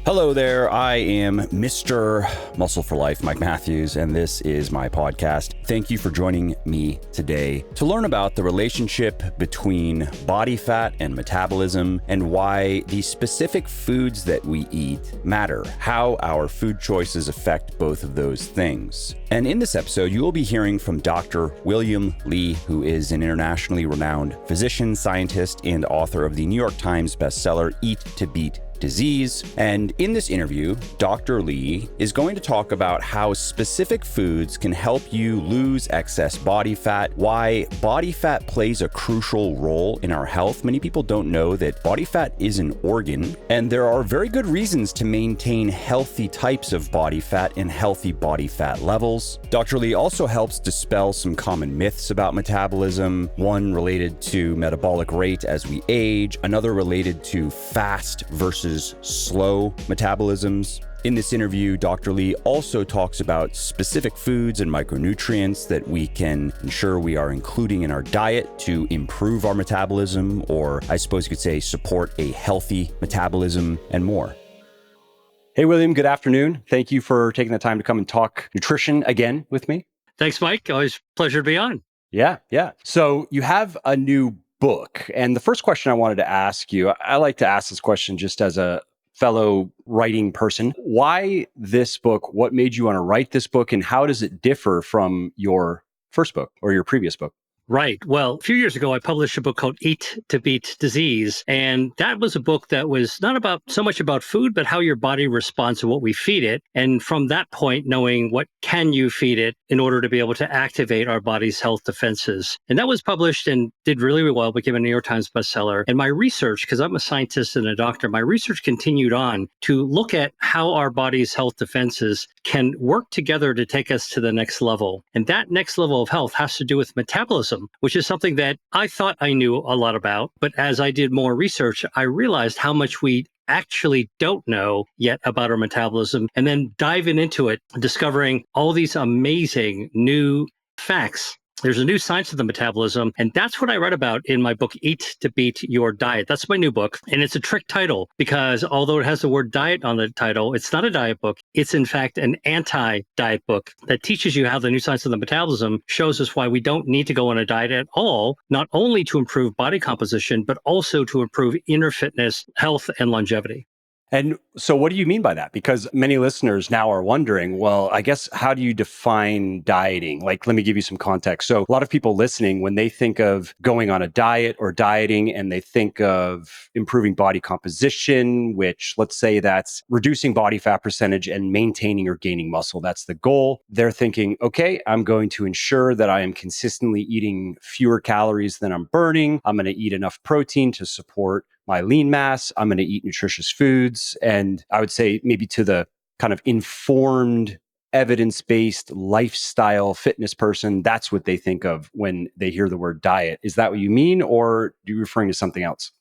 Hello there, I am Mr. Muscle for Life, Mike Matthews, and this is my podcast. Thank you for joining me today to learn about the relationship between body fat and metabolism and why the specific foods that we eat matter, how our food choices affect both of those things. And in this episode, you will be hearing from Dr. William Li, who is an internationally renowned physician, scientist, and author of the New York Times bestseller, Eat to Beat Disease. And in this interview, Dr. Li is going to talk about how specific foods can help you lose excess body fat, why body fat plays a crucial role in our health. Many people don't know that body fat is an organ, and there are very good reasons to maintain healthy types of body fat and healthy body fat levels. Dr. Li also helps dispel some common myths about metabolism, one related to metabolic rate as we age, another related to fast versus slow metabolisms. In this interview, Dr. Li also talks about specific foods and micronutrients that we can ensure we are including in our diet to improve our metabolism, or I suppose you could say support a healthy metabolism, and more. Hey, William, good afternoon. Thank you for taking the time to come and talk nutrition again with me. Thanks, Mike. Always a pleasure to be on. Yeah. So you have a new book. And the first question I wanted to ask you, I like to ask this question just as a fellow writing person. Why this book? What made you want to write this book? And how does it differ from your first book or your previous book? Right. Well, a few years ago, I published a book called Eat to Beat Disease. And that was a book that was not about so much about food, but how your body responds to what we feed it. And from that point, knowing what can you feed it in order to be able to activate our body's health defenses. And that was published and did really, really well, became a New York Times bestseller. And my research, because I'm a scientist and a doctor, my research continued on to look at how our body's health defenses can work together to take us to the next level. And that next level of health has to do with metabolism, which is something that I thought I knew a lot about. But as I did more research, I realized how much we actually don't know yet about our metabolism, and then diving into it, discovering all these amazing new facts. There's a new science of the metabolism, and that's what I read about in my book, Eat to Beat Your Diet. That's my new book, and it's a trick title because although it has the word diet on the title, it's not a diet book. It's in fact an anti-diet book that teaches you how the new science of the metabolism shows us why we don't need to go on a diet at all, not only to improve body composition, but also to improve inner fitness, health, and longevity. And so what do you mean by that? Because many listeners now are wondering, well, I guess, how do you define dieting? Like, let me give you some context. So a lot of people listening, when they think of going on a diet or dieting, and they think of improving body composition, which let's say that's reducing body fat percentage and maintaining or gaining muscle. That's the goal. They're thinking, okay, I'm going to ensure that I am consistently eating fewer calories than I'm burning. I'm going to eat enough protein to support my lean mass. I'm going to eat nutritious foods. And I would say maybe to the kind of informed, evidence-based lifestyle fitness person, that's what they think of when they hear the word diet. Is that what you mean, or are you referring to something else?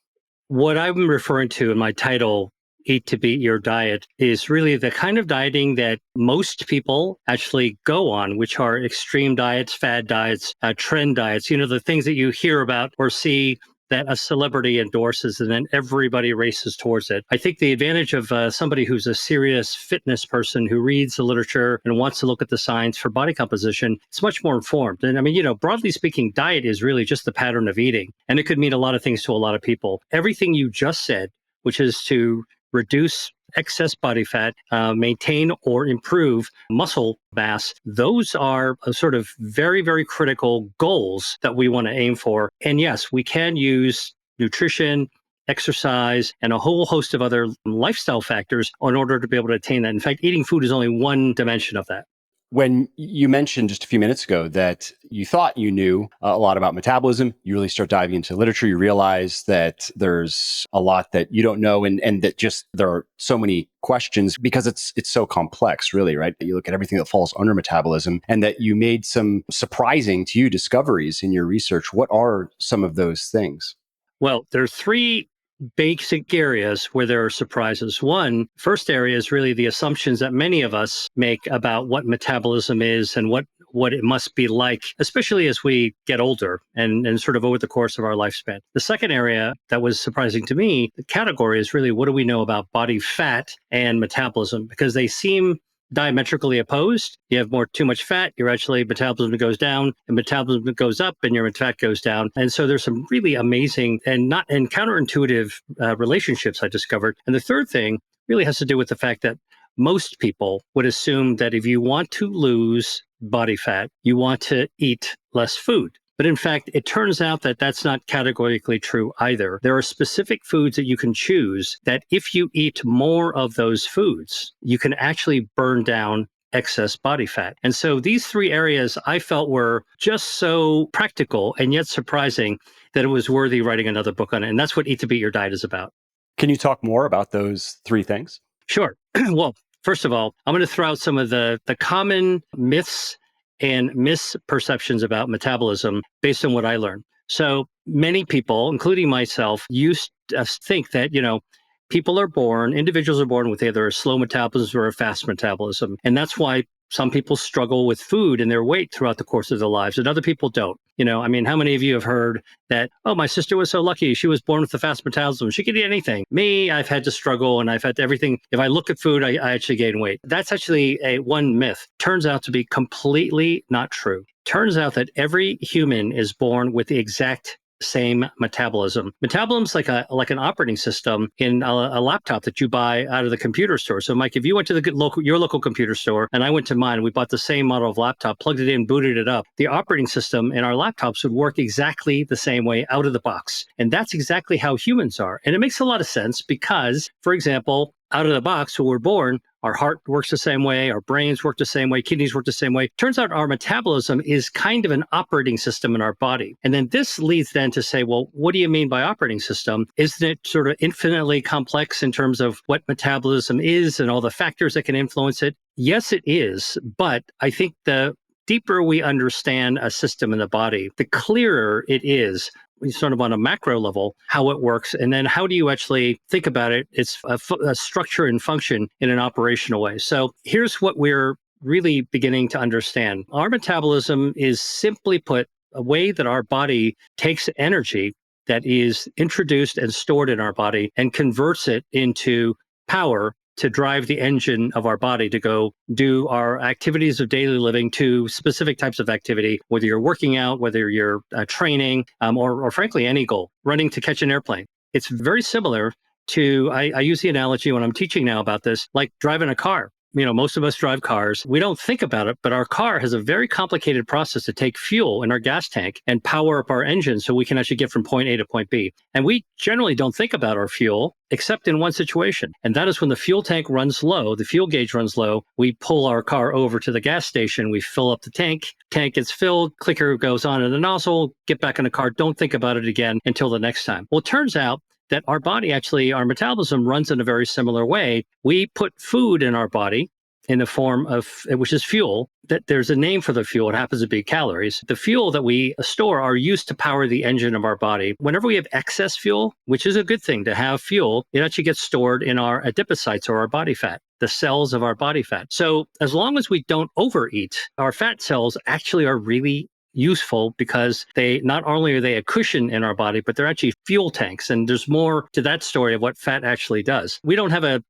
What I'm referring to in my title, Eat to Beat Your Diet, is really the kind of dieting that most people actually go on, which are extreme diets, fad diets, trend diets, the things that you hear about or see that a celebrity endorses, and then everybody races towards it. I think the advantage of somebody who's a serious fitness person who reads the literature and wants to look at the science for body composition, it's much more informed. And I mean, broadly speaking, diet is really just the pattern of eating. And it could mean a lot of things to a lot of people. Everything you just said, which is to reduce excess body fat, maintain or improve muscle mass, those are sort of very, very critical goals that we want to aim for. And yes, we can use nutrition, exercise, and a whole host of other lifestyle factors in order to be able to attain that. In fact, eating food is only one dimension of that. When you mentioned just a few minutes ago that you thought you knew a lot about metabolism, you really start diving into literature, you realize that there's a lot that you don't know, and that just there are so many questions because it's so complex, really, right? You look at everything that falls under metabolism, and that you made some surprising to you discoveries in your research. What are some of those things? Well, there are three basic areas where there are surprises. One, first area is really the assumptions that many of us make about what metabolism is and what what it must be like, especially as we get older and sort of over the course of our lifespan. The second area that was surprising to me, the category is really what do we know about body fat and metabolism? Because they seem diametrically opposed. You have too much fat, your metabolism goes down, and metabolism goes up, and your fat goes down. And so there's some really amazing and counterintuitive relationships I discovered. And the third thing really has to do with the fact that most people would assume that if you want to lose body fat, you want to eat less food. But in fact, it turns out that that's not categorically true either. There are specific foods that you can choose that if you eat more of those foods, you can actually burn down excess body fat. And so these three areas I felt were just so practical and yet surprising that it was worthy writing another book on it. And that's what Eat to Beat Your Diet is about. Can you talk more about those three things? Sure. Well, first of all, I'm going to throw out some of the common myths and misperceptions about metabolism based on what I learned. So many people, including myself, used to think that, individuals are born with either a slow metabolism or a fast metabolism. And that's why some people struggle with food and their weight throughout the course of their lives, and other people don't. How many of you have heard that, oh, my sister was so lucky. She was born with a fast metabolism. She could eat anything. Me, I've had to struggle and I've had everything. If I look at food, I actually gain weight. That's actually one myth. Turns out to be completely not true. Turns out that every human is born with the exact same metabolism. Metabolism's like an operating system in a laptop that you buy out of the computer store. So, Mike, if you went to your local computer store and I went to mine, we bought the same model of laptop, plugged it in, booted it up, the operating system in our laptops would work exactly the same way out of the box. And that's exactly how humans are. And it makes a lot of sense because, for example, out of the box, when we're born, our heart works the same way, our brains work the same way, kidneys work the same way. Turns out our metabolism is kind of an operating system in our body. And then this leads then to say, well, what do you mean by operating system? Isn't it sort of infinitely complex in terms of what metabolism is and all the factors that can influence it? Yes, it is. But I think the deeper we understand a system in the body, the clearer it is sort of on a macro level, how it works. And then how do you actually think about it? It's a structure and function in an operational way. So here's what we're really beginning to understand. Our metabolism is, simply put, a way that our body takes energy that is introduced and stored in our body and converts it into power to drive the engine of our body to go do our activities of daily living, to specific types of activity, whether you're working out, whether you're training, or frankly, any goal, running to catch an airplane. It's very similar to, I use the analogy when I'm teaching now about this, like driving a car. Most of us drive cars. We don't think about it, but our car has a very complicated process to take fuel in our gas tank and power up our engine so we can actually get from point A to point B. And we generally don't think about our fuel except in one situation. And that is when the fuel tank runs low, the fuel gauge runs low, we pull our car over to the gas station, we fill up the tank gets filled, clicker goes on in the nozzle, get back in the car, don't think about it again until the next time. Well, it turns out that our body our metabolism runs in a very similar way. We put food in our body in the form of, which is fuel, that there's a name for the fuel. It happens to be calories. The fuel that we store are used to power the engine of our body. Whenever we have excess fuel, which is a good thing to have fuel, it actually gets stored in our adipocytes, or our body fat, the cells of our body fat. So as long as we don't overeat, our fat cells actually are really useful, because they not only are they a cushion in our body, but they're actually fuel tanks. And there's more to that story of what fat actually does. We don't have a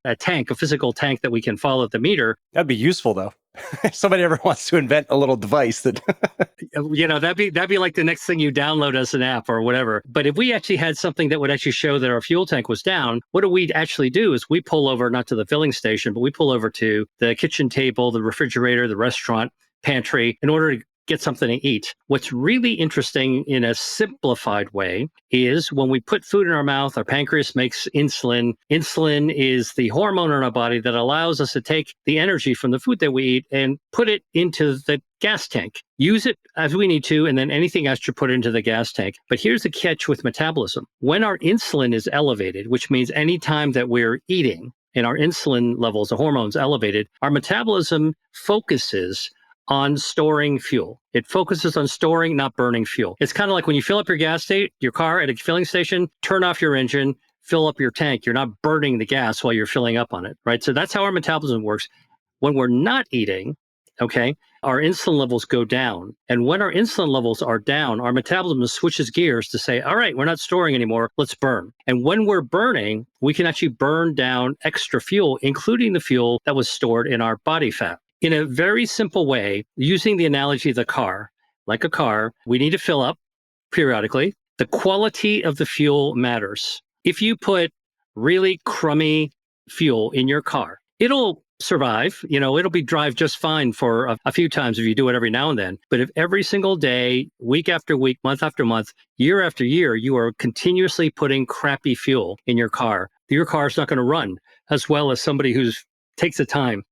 physical tank that we can follow at the meter. That'd be useful, though. If somebody ever wants to invent a little device that that'd be like the next thing you download as an app or whatever. But if we actually had something that would actually show that our fuel tank was down, what do we actually do is we pull over, not to the filling station, but we pull over to the kitchen table, the refrigerator, the restaurant, pantry, in order to get something to eat. What's really interesting in a simplified way is when we put food in our mouth, our pancreas makes insulin. Insulin is the hormone in our body that allows us to take the energy from the food that we eat and put it into the gas tank. Use it as we need to, and then anything extra put into the gas tank. But here's the catch with metabolism. When our insulin is elevated, which means any time that we're eating and our insulin levels, the hormones elevated, our metabolism focuses on storing fuel. It focuses on storing, not burning fuel. It's kind of like when you fill up your car at a filling station, turn off your engine, fill up your tank. You're not burning the gas while you're filling up on it, right? So that's how our metabolism works. When we're not eating, okay, our insulin levels go down. And when our insulin levels are down, our metabolism switches gears to say, all right, we're not storing anymore, let's burn. And when we're burning, we can actually burn down extra fuel, including the fuel that was stored in our body fat. In a very simple way, using the analogy of the car, like a car, we need to fill up periodically. The quality of the fuel matters. If you put really crummy fuel in your car, it'll survive, it'll be drive just fine for a few times if you do it every now and then. But if every single day, week after week, month after month, year after year, you are continuously putting crappy fuel in your car's not going to run as well as somebody who's takes the time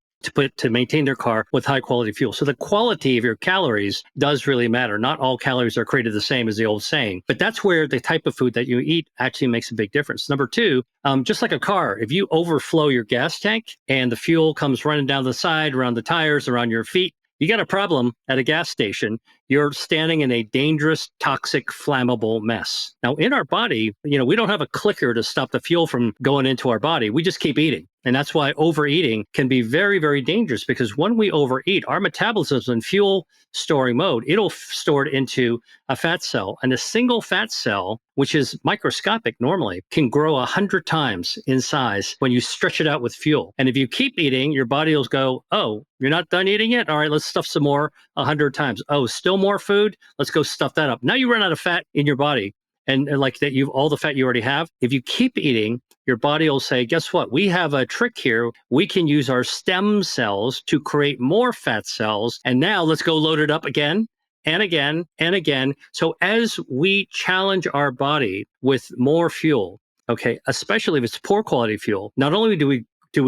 to maintain their car with high quality fuel. So the quality of your calories does really matter. Not all calories are created the same, as the old saying, but that's where the type of food that you eat actually makes a big difference. Number two, just like a car, if you overflow your gas tank and the fuel comes running down the side, around the tires, around your feet, you got a problem at a gas station. You're standing in a dangerous, toxic, flammable mess. Now, in our body, we don't have a clicker to stop the fuel from going into our body. We just keep eating. And that's why overeating can be very, very dangerous, because when we overeat, our metabolism is in fuel storing mode. It'll store it into a fat cell. And a single fat cell, which is microscopic normally, can grow 100 times in size when you stretch it out with fuel. And if you keep eating, your body will go, oh, you're not done eating yet? All right, let's stuff some more 100 times. Oh, still more food? Let's go stuff that up. Now you run out of fat in your body. And like that, you've all the fat you already have. If you keep eating, your body will say, guess what? We have a trick here. We can use our stem cells to create more fat cells. And now let's go load it up again and again and again. So as we challenge our body with more fuel, okay, especially if it's poor quality fuel, not only do we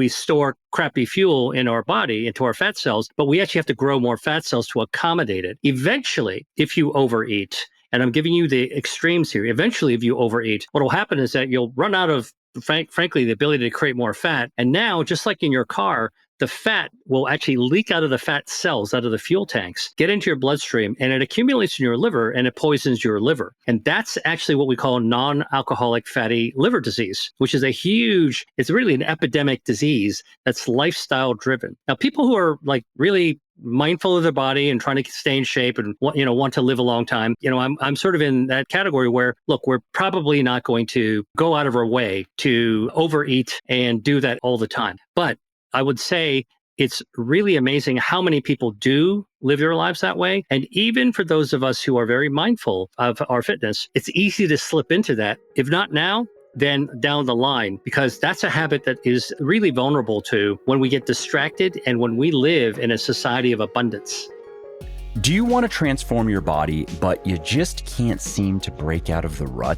store crappy fuel in our body, into our fat cells, but we actually have to grow more fat cells to accommodate it. Eventually, if you overeat, and I'm giving you the extremes here, eventually if you overeat, what will happen is that you'll run out of, frankly, the ability to create more fat. And now, just like in your car, the fat will actually leak out of the fat cells, out of the fuel tanks, get into your bloodstream, and it accumulates in your liver and it poisons your liver. And that's actually what we call non-alcoholic fatty liver disease, which is it's really an epidemic disease that's lifestyle driven. Now, people who are like really mindful of their body and trying to stay in shape and want to live a long time, I'm sort of in that category where, look, we're probably not going to go out of our way to overeat and do that all the time. But I would say it's really amazing how many people do live their lives that way. And even for those of us who are very mindful of our fitness, it's easy to slip into that. If not now, then down the line, because that's a habit that is really vulnerable to when we get distracted and when we live in a society of abundance. Do you want to transform your body, but you just can't seem to break out of the rut?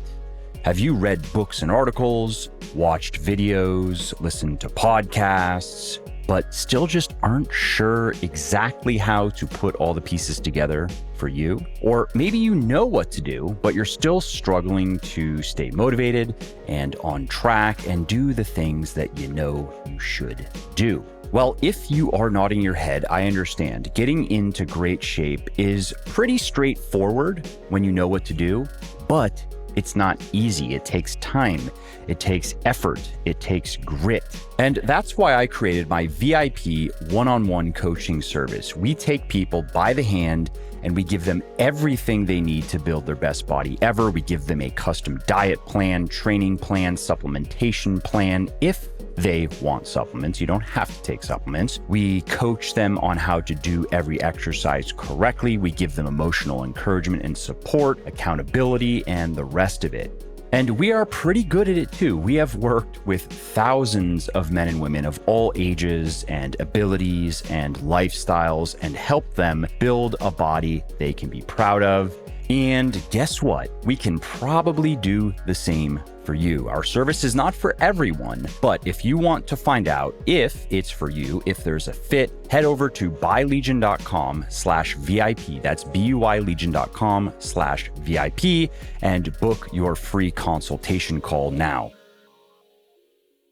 Have you read books and articles, watched videos, listened to podcasts, but still just aren't sure exactly how to put all the pieces together for you? Or maybe you know what to do, but you're still struggling to stay motivated and on track and do the things that you know you should do. Well, if you are nodding your head, I understand. Getting into great shape is pretty straightforward when you know what to do, but it's not easy. It takes time. It takes effort. It takes grit. And that's why I created my VIP one-on-one coaching service. We take people by the hand and we give them everything they need to build their best body ever. We give them a custom diet plan, training plan, supplementation plan. If they want supplements, you don't have to take supplements. We coach them on how to do every exercise correctly. We give them emotional encouragement and support, accountability, and the rest of it. And we are pretty good at it too. We have worked with thousands of men and women of all ages and abilities and lifestyles and helped them build a body they can be proud of. And guess what? We can probably do the same for you. Our service is not for everyone, but if you want to find out if it's for you, if there's a fit, head over to buylegion.com/VIP. That's buylegion.com/VIP and book your free consultation call now.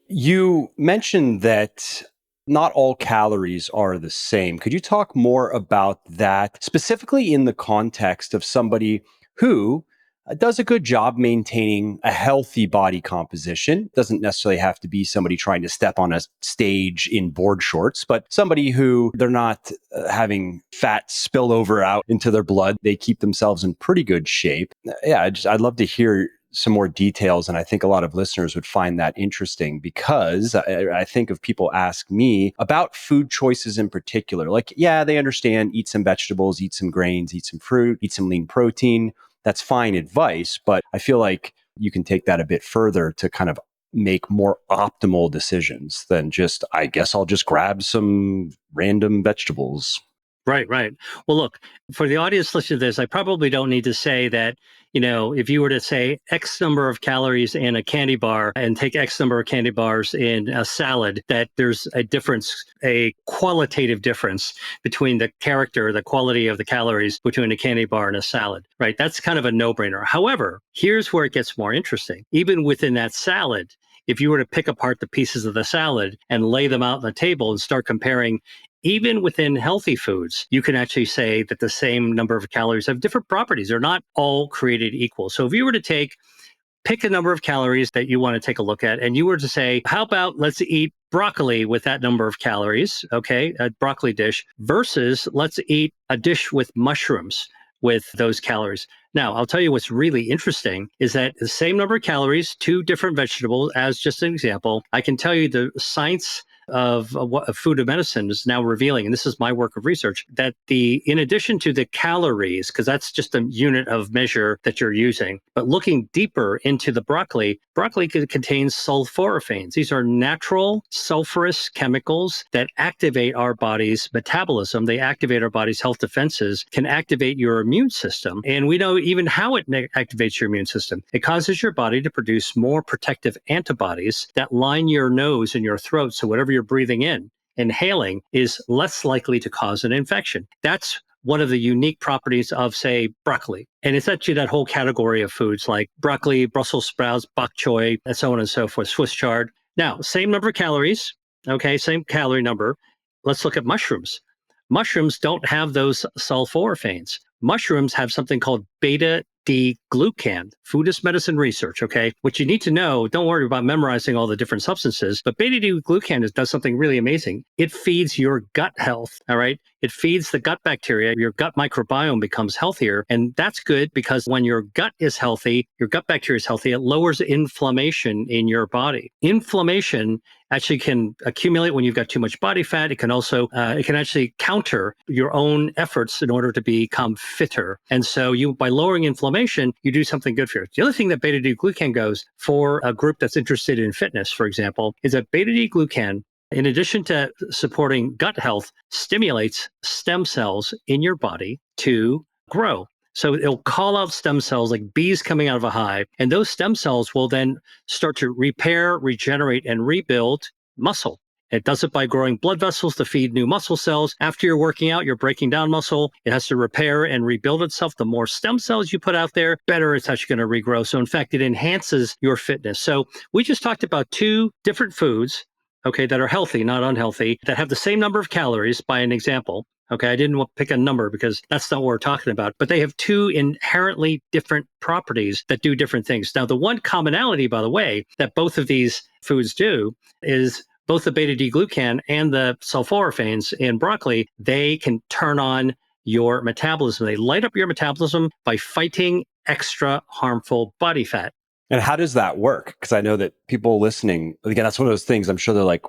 You mentioned that not all calories are the same. Could you talk more about that, specifically in the context of somebody who does a good job maintaining a healthy body composition. Doesn't necessarily have to be somebody trying to step on a stage in board shorts, but somebody who they're not having fat spill over out into their blood. They keep themselves in pretty good shape. Yeah, I'd love to hear some more details. And I think a lot of listeners would find that interesting because I think if people ask me about food choices in particular, like, yeah, they understand eat some vegetables, eat some grains, eat some fruit, eat some lean protein. That's fine advice, but I feel like you can take that a bit further to kind of make more optimal decisions than just, I guess I'll just grab some random vegetables. Right, right. Well, look, for the audience listening to this, I probably don't need to say that, if you were to say X number of calories in a candy bar and take X number of candy bars in a salad, that there's a difference, a qualitative difference between the quality of the calories between a candy bar and a salad, right? That's kind of a no-brainer. However, here's where it gets more interesting. Even within that salad, if you were to pick apart the pieces of the salad and lay them out on the table and start comparing, even within healthy foods, you can actually say that the same number of calories have different properties. They're not all created equal. So if you were to pick a number of calories that you want to take a look at, and you were to say, how about let's eat broccoli with that number of calories, okay, a broccoli dish, versus let's eat a dish with mushrooms with those calories. Now, I'll tell you what's really interesting is that the same number of calories, two different vegetables, as just an example, I can tell you the science of what food and medicine is now revealing, and this is my work of research, that in addition to the calories, because that's just a unit of measure that you're using, but looking deeper into the broccoli contains sulforaphanes. These are natural sulfurous chemicals that activate our body's metabolism. They activate our body's health defenses, can activate your immune system. And we know even how it activates your immune system. It causes your body to produce more protective antibodies that line your nose and your throat. So whatever you're breathing in, inhaling, is less likely to cause an infection. That's one of the unique properties of, say, broccoli. And it's actually that whole category of foods like broccoli, Brussels sprouts, bok choy, and so on and so forth, Swiss chard. Now, same number of calories, okay, same calorie number. Let's look at mushrooms. Mushrooms don't have those sulforaphanes. Mushrooms have something called beta-D-glucan. Food is medicine research, okay? What you need to know, don't worry about memorizing all the different substances, but beta-D-glucan does something really amazing. It feeds your gut health, all right? It feeds the gut bacteria. Your gut microbiome becomes healthier. And that's good because when your gut is healthy, your gut bacteria is healthy, it lowers inflammation in your body. Inflammation actually can accumulate when you've got too much body fat. It can also, it can actually counter your own efforts in order to become fitter. And so by lowering inflammation, you do something good for you. The other thing that beta-D-glucan goes for a group that's interested in fitness, for example, is that beta-D-glucan, in addition to supporting gut health, stimulates stem cells in your body to grow. So it'll call out stem cells like bees coming out of a hive, and those stem cells will then start to repair, regenerate, and rebuild muscle. It does it by growing blood vessels to feed new muscle cells. After you're working out, you're breaking down muscle. It has to repair and rebuild itself. The more stem cells you put out there, better it's actually going to regrow. So in fact, it enhances your fitness. So we just talked about two different foods, okay, that are healthy, not unhealthy, that have the same number of calories, by an example. Okay, I didn't pick a number because that's not what we're talking about, but they have two inherently different properties that do different things. Now, the one commonality, by the way, that both of these foods do is both the beta-D-glucan and the sulforaphanes in broccoli, they can turn on your metabolism. They light up your metabolism by fighting extra harmful body fat. And how does that work? Because I know that people listening, again, that's one of those things I'm sure they're like,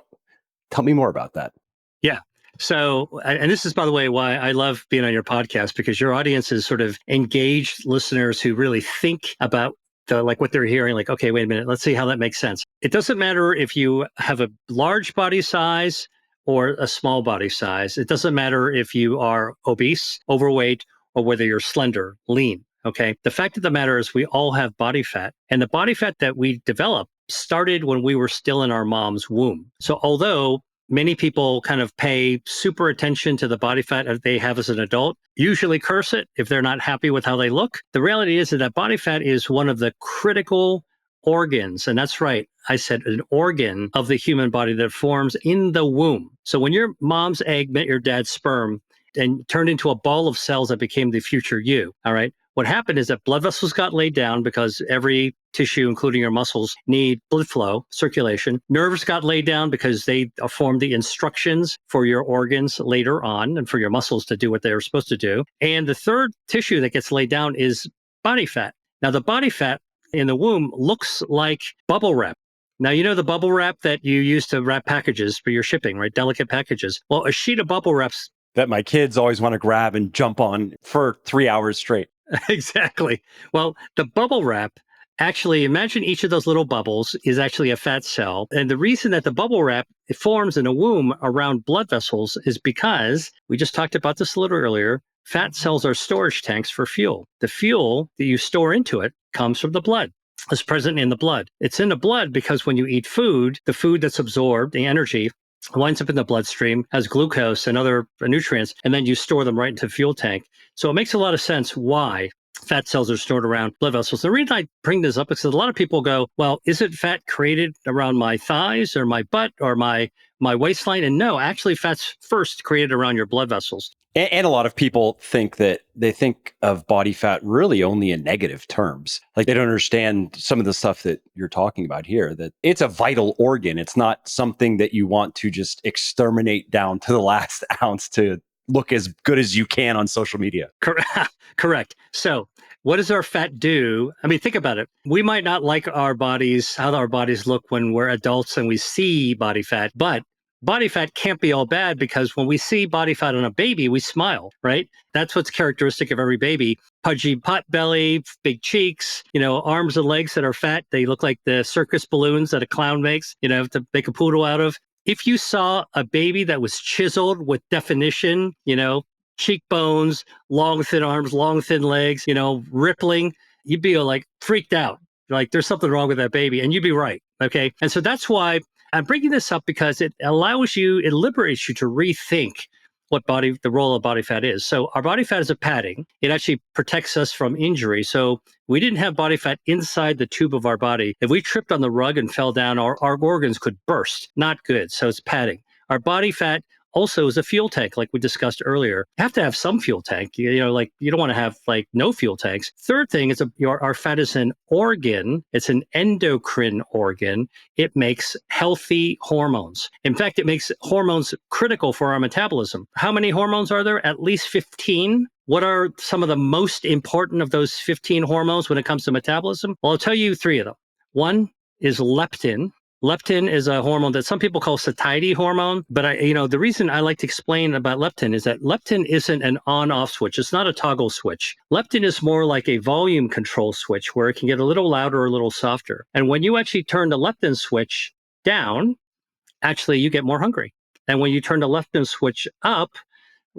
tell me more about that. Yeah. So, and this is, by the way, why I love being on your podcast, because your audience is sort of engaged listeners who really think about what they're hearing, like, okay, wait a minute, let's see how that makes sense. It doesn't matter if you have a large body size or a small body size. It doesn't matter if you are obese, overweight, or whether you're slender, lean. Okay. The fact of the matter is we all have body fat, and the body fat that we develop started when we were still in our mom's womb. So although many people kind of pay super attention to the body fat that they have as an adult, usually curse it if they're not happy with how they look. The reality is that body fat is one of the critical organs. And that's right. I said an organ of the human body that forms in the womb. So when your mom's egg met your dad's sperm and turned into a ball of cells that became the future you, all right? What happened is that blood vessels got laid down because every tissue, including your muscles, need blood flow, circulation. Nerves got laid down because they form the instructions for your organs later on and for your muscles to do what they're supposed to do. And the third tissue that gets laid down is body fat. Now, the body fat in the womb looks like bubble wrap. Now, you know the bubble wrap that you use to wrap packages for your shipping, right? Delicate packages. Well, a sheet of bubble wraps. That my kids always want to grab and jump on for 3 hours straight. Exactly. Well, the bubble wrap, actually, imagine each of those little bubbles is actually a fat cell. And the reason that the bubble wrap it forms in a womb around blood vessels is because we just talked about this a little earlier. Fat cells are storage tanks for fuel. The fuel that you store into it comes from the blood. It's present in the blood. It's in the blood because when you eat food, the food that's absorbed, the energy, winds up in the bloodstream, has glucose and other nutrients, and then you store them right into the fuel tank. So it makes a lot of sense why fat cells are stored around blood vessels. The reason I bring this up is that a lot of people go, well, is it fat created around my thighs or my butt or my waistline? And no, actually fat's first created around your blood vessels. And a lot of people think that they think of body fat really only in negative terms. Like they don't understand some of the stuff that you're talking about here, that it's a vital organ. It's not something that you want to just exterminate down to the last ounce to look as good as you can on social media. Correct. So what does our fat do? I mean, think about it. We might not like our bodies, how our bodies look when we're adults and we see body fat, but body fat can't be all bad because when we see body fat on a baby, we smile, right? That's what's characteristic of every baby. Pudgy pot belly, big cheeks, arms and legs that are fat. They look like the circus balloons that a clown makes, to make a poodle out of. If you saw a baby that was chiseled with definition, cheekbones, long, thin arms, long, thin legs, rippling, you'd be like freaked out. Like there's something wrong with that baby. And you'd be right. Okay. And so that's why I'm bringing this up because it liberates you to rethink the role of body fat is. So our body fat is a padding. It actually protects us from injury. So we didn't have body fat inside the tube of our body. If we tripped on the rug and fell down, our organs could burst. Not good. So it's padding. Our body fat also is a fuel tank, like we discussed earlier. You have to have some fuel tank. You don't want to have no fuel tanks. Third thing is our fat is an organ. It's an endocrine organ. It makes healthy hormones. In fact, it makes hormones critical for our metabolism. How many hormones are there? At least 15. What are some of the most important of those 15 hormones when it comes to metabolism? Well, I'll tell you 3 of them. One is leptin. Leptin is a hormone that some people call satiety hormone, but the reason I like to explain about leptin is that leptin isn't an on-off switch. It's not a toggle switch. Leptin is more like a volume control switch where it can get a little louder or a little softer. And when you actually turn the leptin switch down, actually you get more hungry. And when you turn the leptin switch up,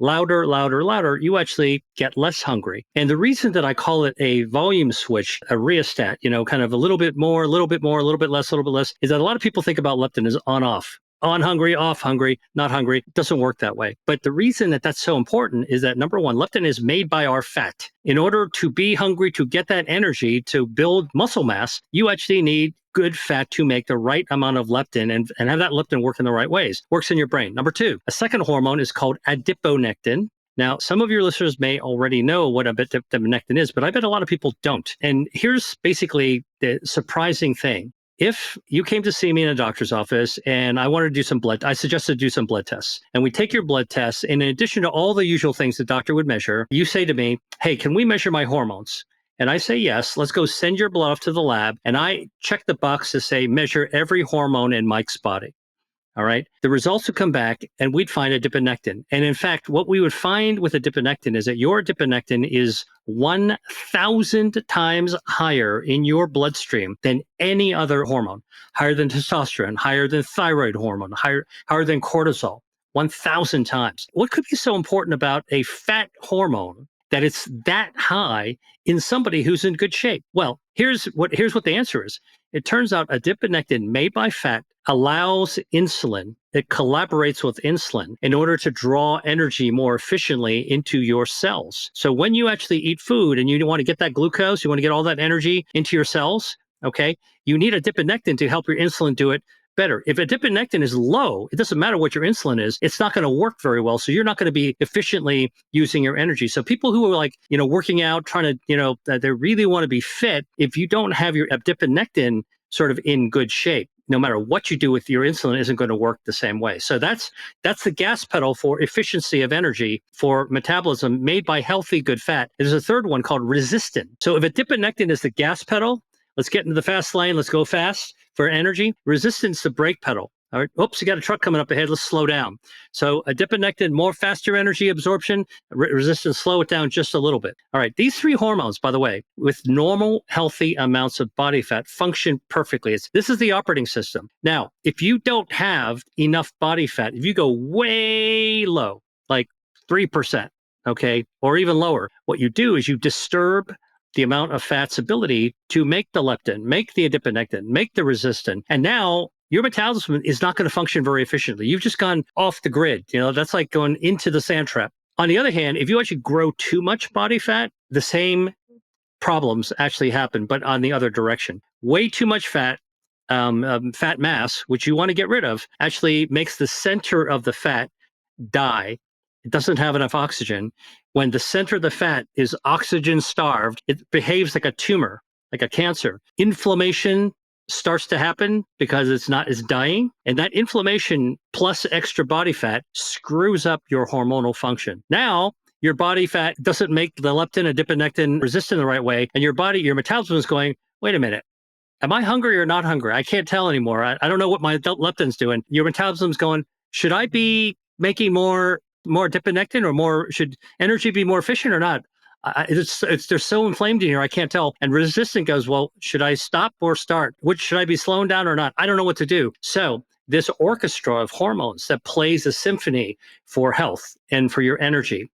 louder, louder, louder, you actually get less hungry. And the reason that I call it a volume switch, a rheostat, kind of a little bit more, a little bit more, a little bit less, is that a lot of people think about leptin as on-off. On hungry, off hungry, not hungry. It doesn't work that way. But the reason that that's so important is that number one, leptin is made by our fat. In order to be hungry, to get that energy, to build muscle mass, you actually need good fat to make the right amount of leptin and have that leptin work in the right ways. Works in your brain. Number two, a second hormone is called adiponectin. Now, some of your listeners may already know what adiponectin is, but I bet a lot of people don't. And here's basically the surprising thing. If you came to see me in a doctor's office and I wanted to do some I suggested do some blood tests. And we take your blood tests. And in addition to all the usual things the doctor would measure, you say to me, hey, can we measure my hormones? And I say, yes, let's go send your blood off to the lab. And I check the box to say, measure every hormone in Mike's body. All right. The results would come back and we'd find adiponectin. And in fact, what we would find with adiponectin is that your adiponectin is 1,000 times higher in your bloodstream than any other hormone, higher than testosterone, higher than thyroid hormone, higher than cortisol, 1,000 times. What could be so important about a fat hormone that it's that high in somebody who's in good shape? Well, here's what the answer is. It turns out adiponectin made by fat allows insulin. It collaborates with insulin in order to draw energy more efficiently into your cells. So when you actually eat food and you want to get that glucose, you want to get all that energy into your cells, okay, you need adiponectin to help your insulin do it better. If adiponectin is low, it doesn't matter what your insulin is, it's not going to work very well. So you're not going to be efficiently using your energy. So people who are like, working out, trying to, they really want to be fit, if you don't have your adiponectin sort of in good shape, no matter what you do with your insulin isn't going to work the same way. So that's the gas pedal for efficiency of energy for metabolism made by healthy, good fat. There's a third one called resistin. So if adiponectin is the gas pedal, let's get into the fast lane. Let's go fast for energy. Resistance, the brake pedal. All right. Oops, you got a truck coming up ahead. Let's slow down. So adiponectin, more faster energy absorption. Resistance, slow it down just a little bit. All right. These three hormones, by the way, with normal, healthy amounts of body fat, function perfectly. This is the operating system. Now, if you don't have enough body fat, if you go way low, like 3%, okay, or even lower, what you do is you disturb the amount of fat's ability to make the leptin, make the adiponectin, make the resistin. And now your metabolism is not going to function very efficiently. You've just gone off the grid. That's like going into the sand trap. On the other hand, if you actually grow too much body fat, the same problems actually happen, but on the other direction. Way too much fat, fat mass, which you want to get rid of, actually makes the center of the fat die. It doesn't have enough oxygen. When the center of the fat is oxygen starved, it behaves like a tumor, like a cancer. Inflammation starts to happen because it's dying. And that inflammation plus extra body fat screws up your hormonal function. Now, your body fat doesn't make the leptin, adiponectin resistant the right way. And your metabolism is going, wait a minute. Am I hungry or not hungry? I can't tell anymore. I don't know what my leptin's doing. Your metabolism's going, should I be making more adiponectin should energy be more efficient or not? They're so inflamed in here, I can't tell. And resistant goes, well, should I stop or start? Should I be slowing down or not? I don't know what to do. So this orchestra of hormones that plays a symphony for health and for your energy,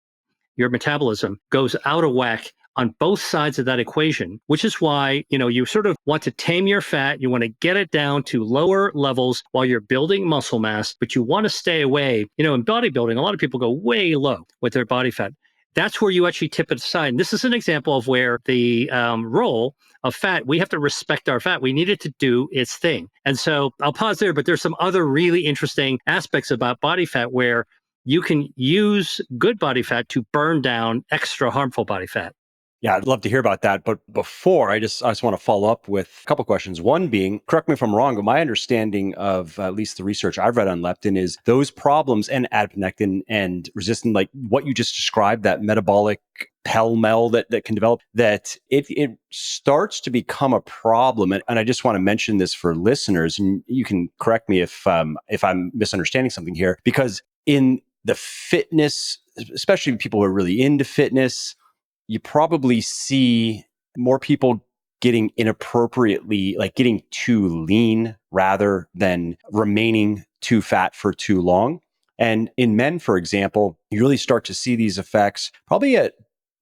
your metabolism goes out of whack on both sides of that equation, which is why, you sort of want to tame your fat. You want to get it down to lower levels while you're building muscle mass, but you want to stay away. In bodybuilding, a lot of people go way low with their body fat. That's where you actually tip it aside. And this is an example of where the role of fat, we have to respect our fat. We need it to do its thing. And so I'll pause there, but there's some other really interesting aspects about body fat where you can use good body fat to burn down extra harmful body fat. Yeah, I'd love to hear about that. But before, I just want to follow up with a couple questions. One being, correct me if I'm wrong, but my understanding of at least the research I've read on leptin is those problems and adiponectin and resistant, like what you just described, that metabolic pell-mell that can develop, that it starts to become a problem. And I just want to mention this for listeners, and you can correct me if I'm misunderstanding something here, because in the fitness, especially people who are really into fitness, you probably see more people getting inappropriately, like getting too lean rather than remaining too fat for too long. And in men, for example, you really start to see these effects probably at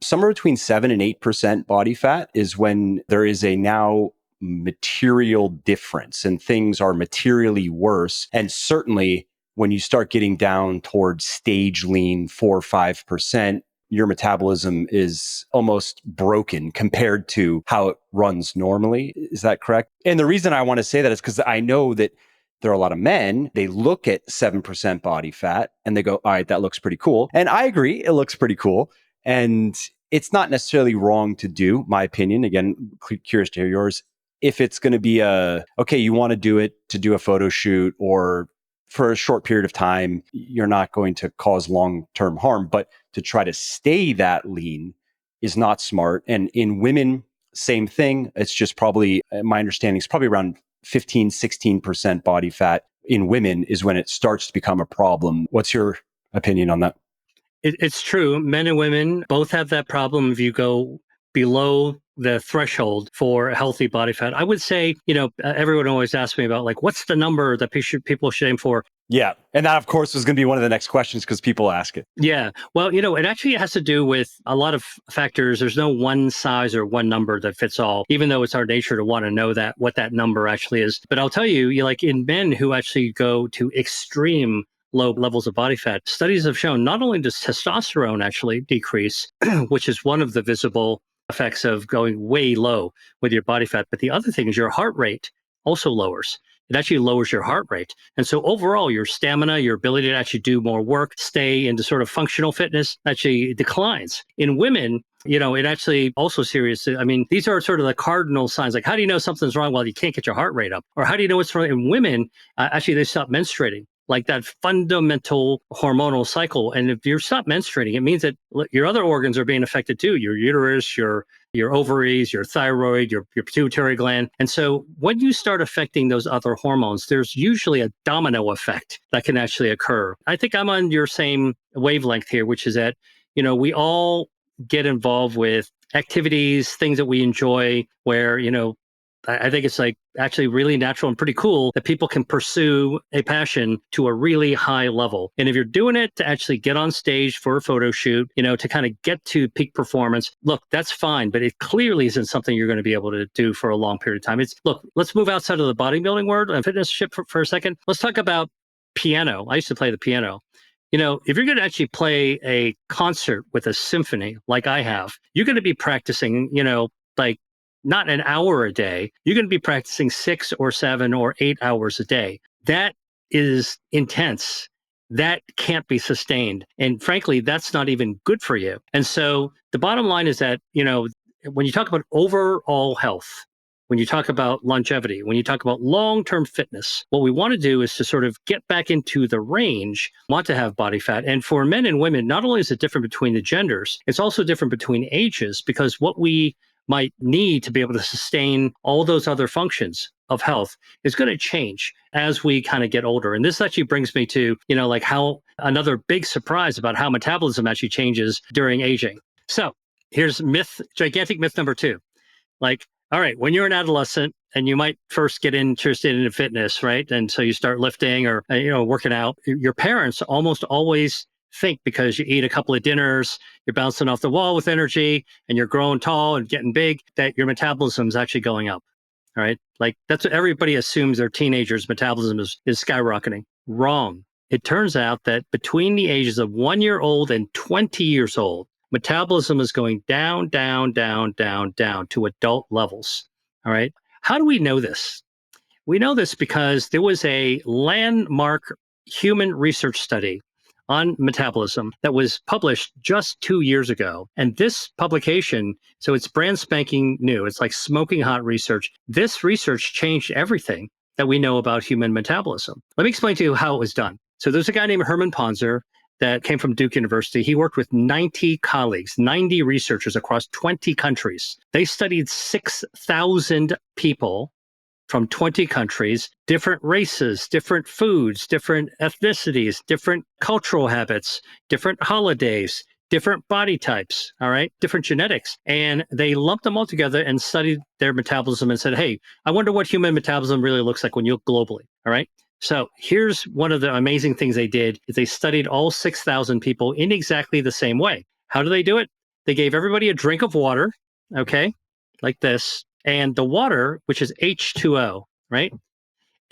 somewhere between 7 and 8% body fat is when there is a now material difference and things are materially worse. And certainly when you start getting down towards stage lean 4 or 5%, your metabolism is almost broken compared to how it runs normally. Is that correct? And the reason I want to say that is because I know that there are a lot of men, they look at 7% body fat and they go, all right, that looks pretty cool. And I agree, it looks pretty cool. And it's not necessarily wrong to do, my opinion. Again, curious to hear yours. If it's going to be okay, you want to do it to do a photo shoot or for a short period of time, you're not going to cause long-term harm, but to try to stay that lean is not smart. And in women, same thing. It's just probably, my understanding is probably around 15, 16% body fat in women is when it starts to become a problem. What's your opinion on that? It's true. Men and women both have that problem. If you go below the threshold for a healthy body fat, I would say, everyone always asks me about like, what's the number that people should aim for? Yeah. And that, of course, was going to be one of the next questions because people ask it. Yeah. Well, it actually has to do with a lot of factors. There's no one size or one number that fits all, even though it's our nature to want to know what that number actually is. But I'll tell you, like in men who actually go to extreme low levels of body fat, studies have shown not only does testosterone actually decrease, which is one of the visible effects of going way low with your body fat, but the other thing is your heart rate also lowers. it actually lowers your heart rate. And so overall, your stamina, your ability to actually do more work, stay into sort of functional fitness actually declines. In women, it actually also serious. I mean, these are sort of the cardinal signs. Like, how do you know something's wrong? Well, you can't get your heart rate up. Or how do you know what's wrong? In women, actually, they stop menstruating. Like that fundamental hormonal cycle. And if you stop menstruating, it means that your other organs are being affected too. Your uterus, your ovaries, your thyroid, your pituitary gland. And so when you start affecting those other hormones, there's usually a domino effect that can actually occur. I think I'm on your same wavelength here, which is that, we all get involved with activities, things that we enjoy where, I think it's like actually really natural and pretty cool that people can pursue a passion to a really high level. And if you're doing it to actually get on stage for a photo shoot, to kind of get to peak performance, look, that's fine, but it clearly isn't something you're going to be able to do for a long period of time. Let's move outside of the bodybuilding world and fitness ship for a second. Let's talk about piano. I used to play the piano. If you're going to actually play a concert with a symphony like I have, you're going to be practicing, like not an hour a day. You're going to be practicing 6 or 7 or 8 hours a day. That is intense. That can't be sustained. And frankly, that's not even good for you. And so the bottom line is that, when you talk about overall health, when you talk about longevity, when you talk about long-term fitness, what we want to do is to sort of get back into the range, want to have body fat. And for men and women, not only is it different between the genders, it's also different between ages, because what we might need to be able to sustain all those other functions of health is going to change as we kind of get older. And this actually brings me to, like how another big surprise about how metabolism actually changes during aging. So here's gigantic myth number 2. Like, all right, when you're an adolescent and you might first get interested in fitness, right? And so you start lifting or, working out, your parents almost always think because you eat a couple of dinners, you're bouncing off the wall with energy and you're growing tall and getting big, that your metabolism is actually going up. All right. Like that's what everybody assumes their teenagers' metabolism is skyrocketing. Wrong. It turns out that between the ages of 1 year old and 20 years old, metabolism is going down, down, down, down, down to adult levels. All right. How do we know this? We know this because there was a landmark human research study on metabolism that was published just 2 years ago. And this publication, so it's brand spanking new. It's like smoking hot research. This research changed everything that we know about human metabolism. Let me explain to you how it was done. So there's a guy named Herman Ponzer that came from Duke University. He worked with 90 colleagues, 90 researchers across 20 countries. They studied 6,000 people from 20 countries, different races, different foods, different ethnicities, different cultural habits, different holidays, different body types, all right, different genetics. And they lumped them all together and studied their metabolism and said, hey, I wonder what human metabolism really looks like when you look globally, all right? So here's one of the amazing things they did is they studied all 6,000 people in exactly the same way. How do they do it? They gave everybody a drink of water, okay, like this. And the water, which is H2O, right?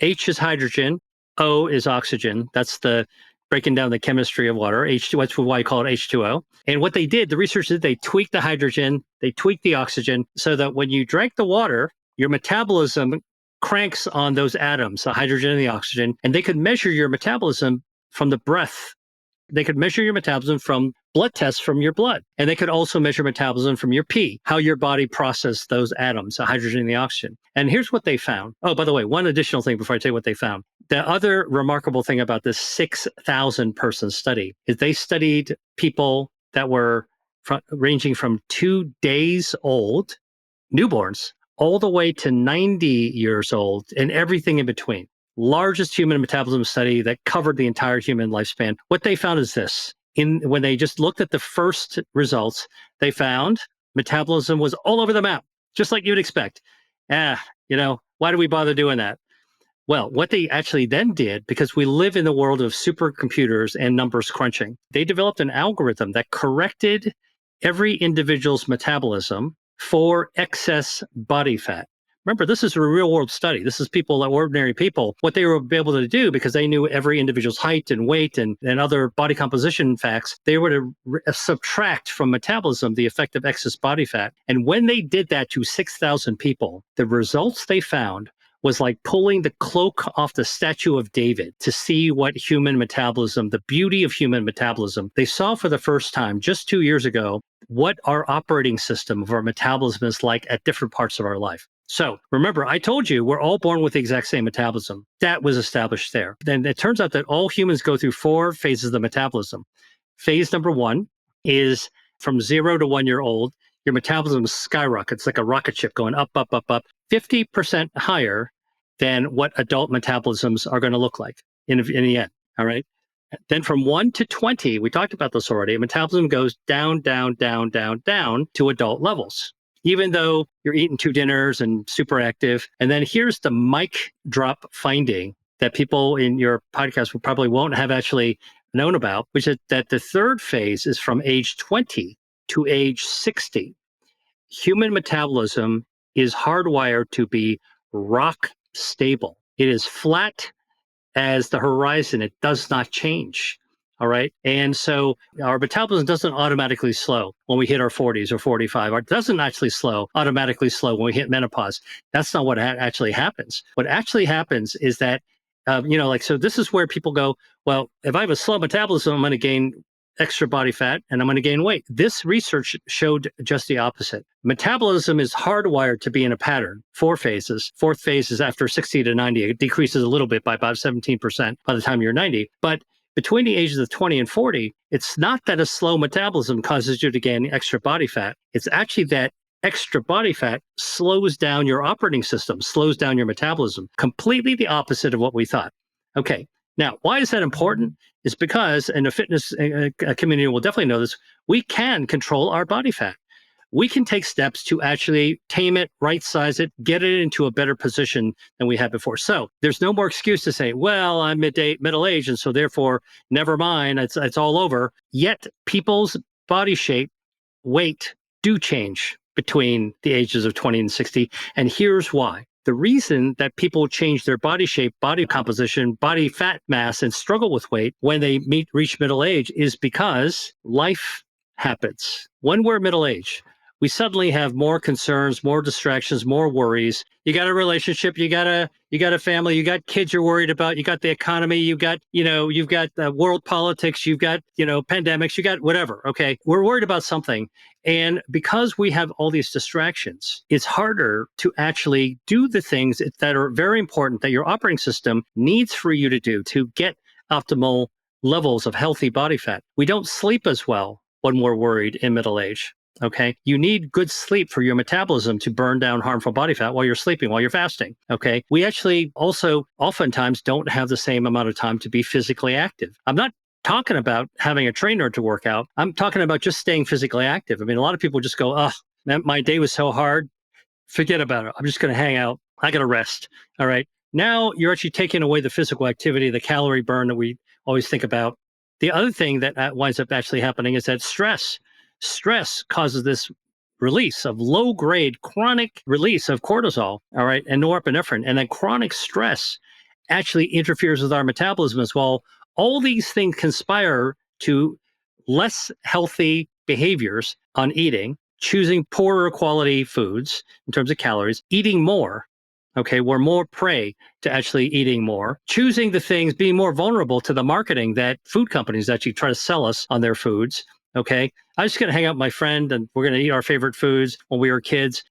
H is hydrogen, O is oxygen. That's the breaking down the chemistry of water. H2, that's why I call it H2O. And what they did, the researchers did, they tweaked the hydrogen, they tweaked the oxygen, so that when you drank the water, your metabolism cranks on those atoms, the hydrogen and the oxygen, and they could measure your metabolism from the breath. They could measure your metabolism from blood tests from your blood. And they could also measure metabolism from your pee, how your body processed those atoms, the hydrogen and the oxygen. And here's what they found. Oh, by the way, one additional thing before I tell you what they found. The other remarkable thing about this 6,000 person study is they studied people that were ranging from 2 days old, newborns, all the way to 90 years old and everything in between. Largest human metabolism study that covered the entire human lifespan. What they found is this. When they just looked at the first results, they found metabolism was all over the map, just like you'd expect. Why do we bother doing that? Well, what they actually then did, because we live in the world of supercomputers and numbers crunching, they developed an algorithm that corrected every individual's metabolism for excess body fat. Remember, this is a real world study. This is people, like ordinary people, what they were able to do because they knew every individual's height and weight and other body composition facts. They were to subtract from metabolism the effect of excess body fat. And when they did that to 6,000 people, the results they found was like pulling the cloak off the statue of David to see what human metabolism, the beauty of human metabolism. They saw for the first time just 2 years ago what our operating system of our metabolism is like at different parts of our life. So remember, I told you we're all born with the exact same metabolism. That was established there. Then it turns out that all humans go through 4 phases of metabolism. Phase number 1 is from 0 to 1 year old. Your metabolism skyrockets like a rocket ship going up, up, up, up, 50% higher than what adult metabolisms are going to look like in the end. All right. Then from 1 to 20, we talked about this already, metabolism goes down, down, down, down, down to adult levels, even though you're eating 2 dinners and super active. And then here's the mic drop finding that people in your podcast probably won't have actually known about, which is that the third phase is from age 20 to age 60. Human metabolism is hardwired to be rock stable. It is flat as the horizon. It does not change. All right. And so our metabolism doesn't automatically slow when we hit our 40s or 45. It doesn't actually automatically slow when we hit menopause. That's not what actually happens. What actually happens is that, so this is where people go, well, if I have a slow metabolism, I'm going to gain extra body fat and I'm going to gain weight. This research showed just the opposite. Metabolism is hardwired to be in a pattern, 4 phases. 4th phase is after 60 to 90. It decreases a little bit by about 17% by the time you're 90. But between the ages of 20 and 40, it's not that a slow metabolism causes you to gain extra body fat. It's actually that extra body fat slows down your operating system, slows down your metabolism. Completely the opposite of what we thought. Okay. Now, why is that important? It's because, and the fitness community will definitely know this, we can control our body fat. We can take steps to actually tame it, right size it, get it into a better position than we had before. So there's no more excuse to say, well, I'm middle age, and so therefore, never mind, it's all over. Yet people's body shape, weight do change between the ages of 20 and 60. And here's why. The reason that people change their body shape, body composition, body fat mass, and struggle with weight when they reach middle age is because life happens. When we're middle age, we suddenly have more concerns, more distractions, more worries. You got a relationship, you got a family, you got kids you're worried about, you got the economy, you've got world politics, you've got, pandemics, you got whatever. Okay. We're worried about something. And because we have all these distractions, it's harder to actually do the things that are very important that your operating system needs for you to do to get optimal levels of healthy body fat. We don't sleep as well when we're worried in middle age. Okay. You need good sleep for your metabolism to burn down harmful body fat while you're sleeping, while you're fasting. Okay. We actually also oftentimes don't have the same amount of time to be physically active. I'm not talking about having a trainer to work out. I'm talking about just staying physically active. I mean, a lot of people just go, oh, man, my day was so hard. Forget about it. I'm just going to hang out. I got to rest. All right. Now you're actually taking away the physical activity, the calorie burn that we always think about. The other thing that winds up actually happening is that stress causes this release of low-grade chronic release of cortisol, all right, and norepinephrine. And then chronic stress actually interferes with our metabolism as well. All these things conspire to less healthy behaviors on eating, choosing poorer quality foods in terms of calories, eating more. Okay, we're more prey to actually eating more, choosing the things, being more vulnerable to the marketing that food companies actually try to sell us on their foods. Okay, I'm just going to hang out with my friend and we're going to eat our favorite foods when we were kids.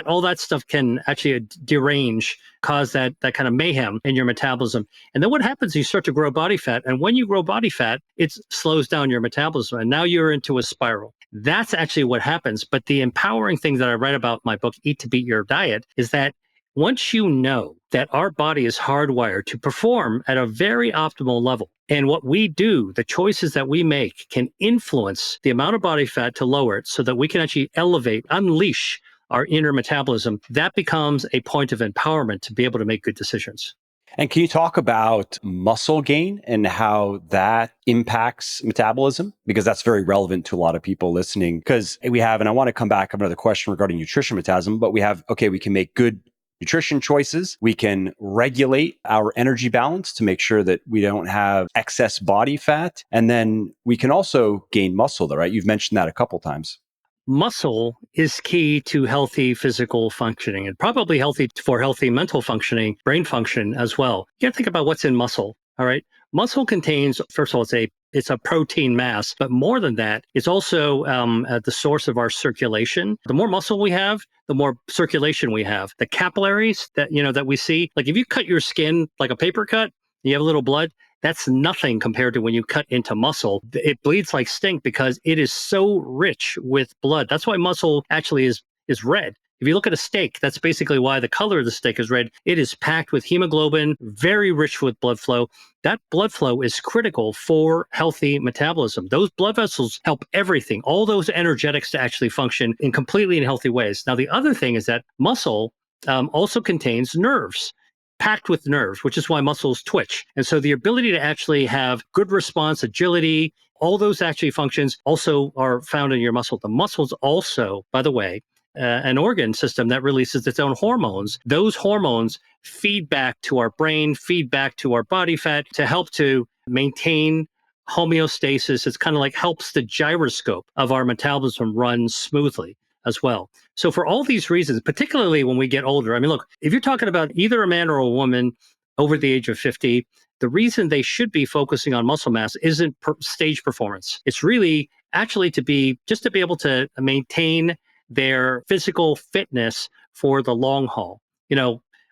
All that stuff can actually derange, cause that kind of mayhem in your metabolism. And then what happens is you start to grow body fat. And when you grow body fat, it slows down your metabolism. And now you're into a spiral. That's actually what happens. But the empowering thing that I write about in my book, Eat to Beat Your Diet, is that once you know that our body is hardwired to perform at a very optimal level, and what we do, the choices that we make can influence the amount of body fat to lower it so that we can actually unleash our inner metabolism, that becomes a point of empowerment to be able to make good decisions. And can you talk about muscle gain and how that impacts metabolism? Because that's very relevant to a lot of people listening. Because and I want to come back to another question regarding nutrition metabolism, but we can make good nutrition choices. We can regulate our energy balance to make sure that we don't have excess body fat. And then we can also gain muscle, though, right? You've mentioned that a couple times. muscle is key to healthy physical functioning and probably healthy for healthy mental functioning, brain function as well. You got to think about what's in muscle. All right. Muscle contains, first of all, it's a protein mass, but more than that, it's also at the source of our circulation. The more muscle we have, the more circulation we have. The capillaries that we see, like if you cut your skin like a paper cut, you have a little blood. That's nothing compared to when you cut into muscle. It bleeds like stink because it is so rich with blood. That's why muscle actually is red. If you look at a steak, that's basically why the color of the steak is red. It is packed with hemoglobin, very rich with blood flow. That blood flow is critical for healthy metabolism. Those blood vessels help everything, all those energetics to actually function in completely healthy ways. Now, the other thing is that muscle also contains nerves, packed with nerves, which is why muscles twitch. And so the ability to actually have good response, agility, all those actually functions also are found in your muscle. The muscles also, by the way, an organ system that releases its own hormones. Those hormones feed back to our brain, feed back to our body fat to help to maintain homeostasis. It's kind of like helps the gyroscope of our metabolism run smoothly as well. So for all these reasons, particularly when we get older, I mean, look, if you're talking about either a man or a woman over the age of 50, the reason they should be focusing on muscle mass isn't stage performance. It's really actually to be able to maintain their physical fitness for the long haul.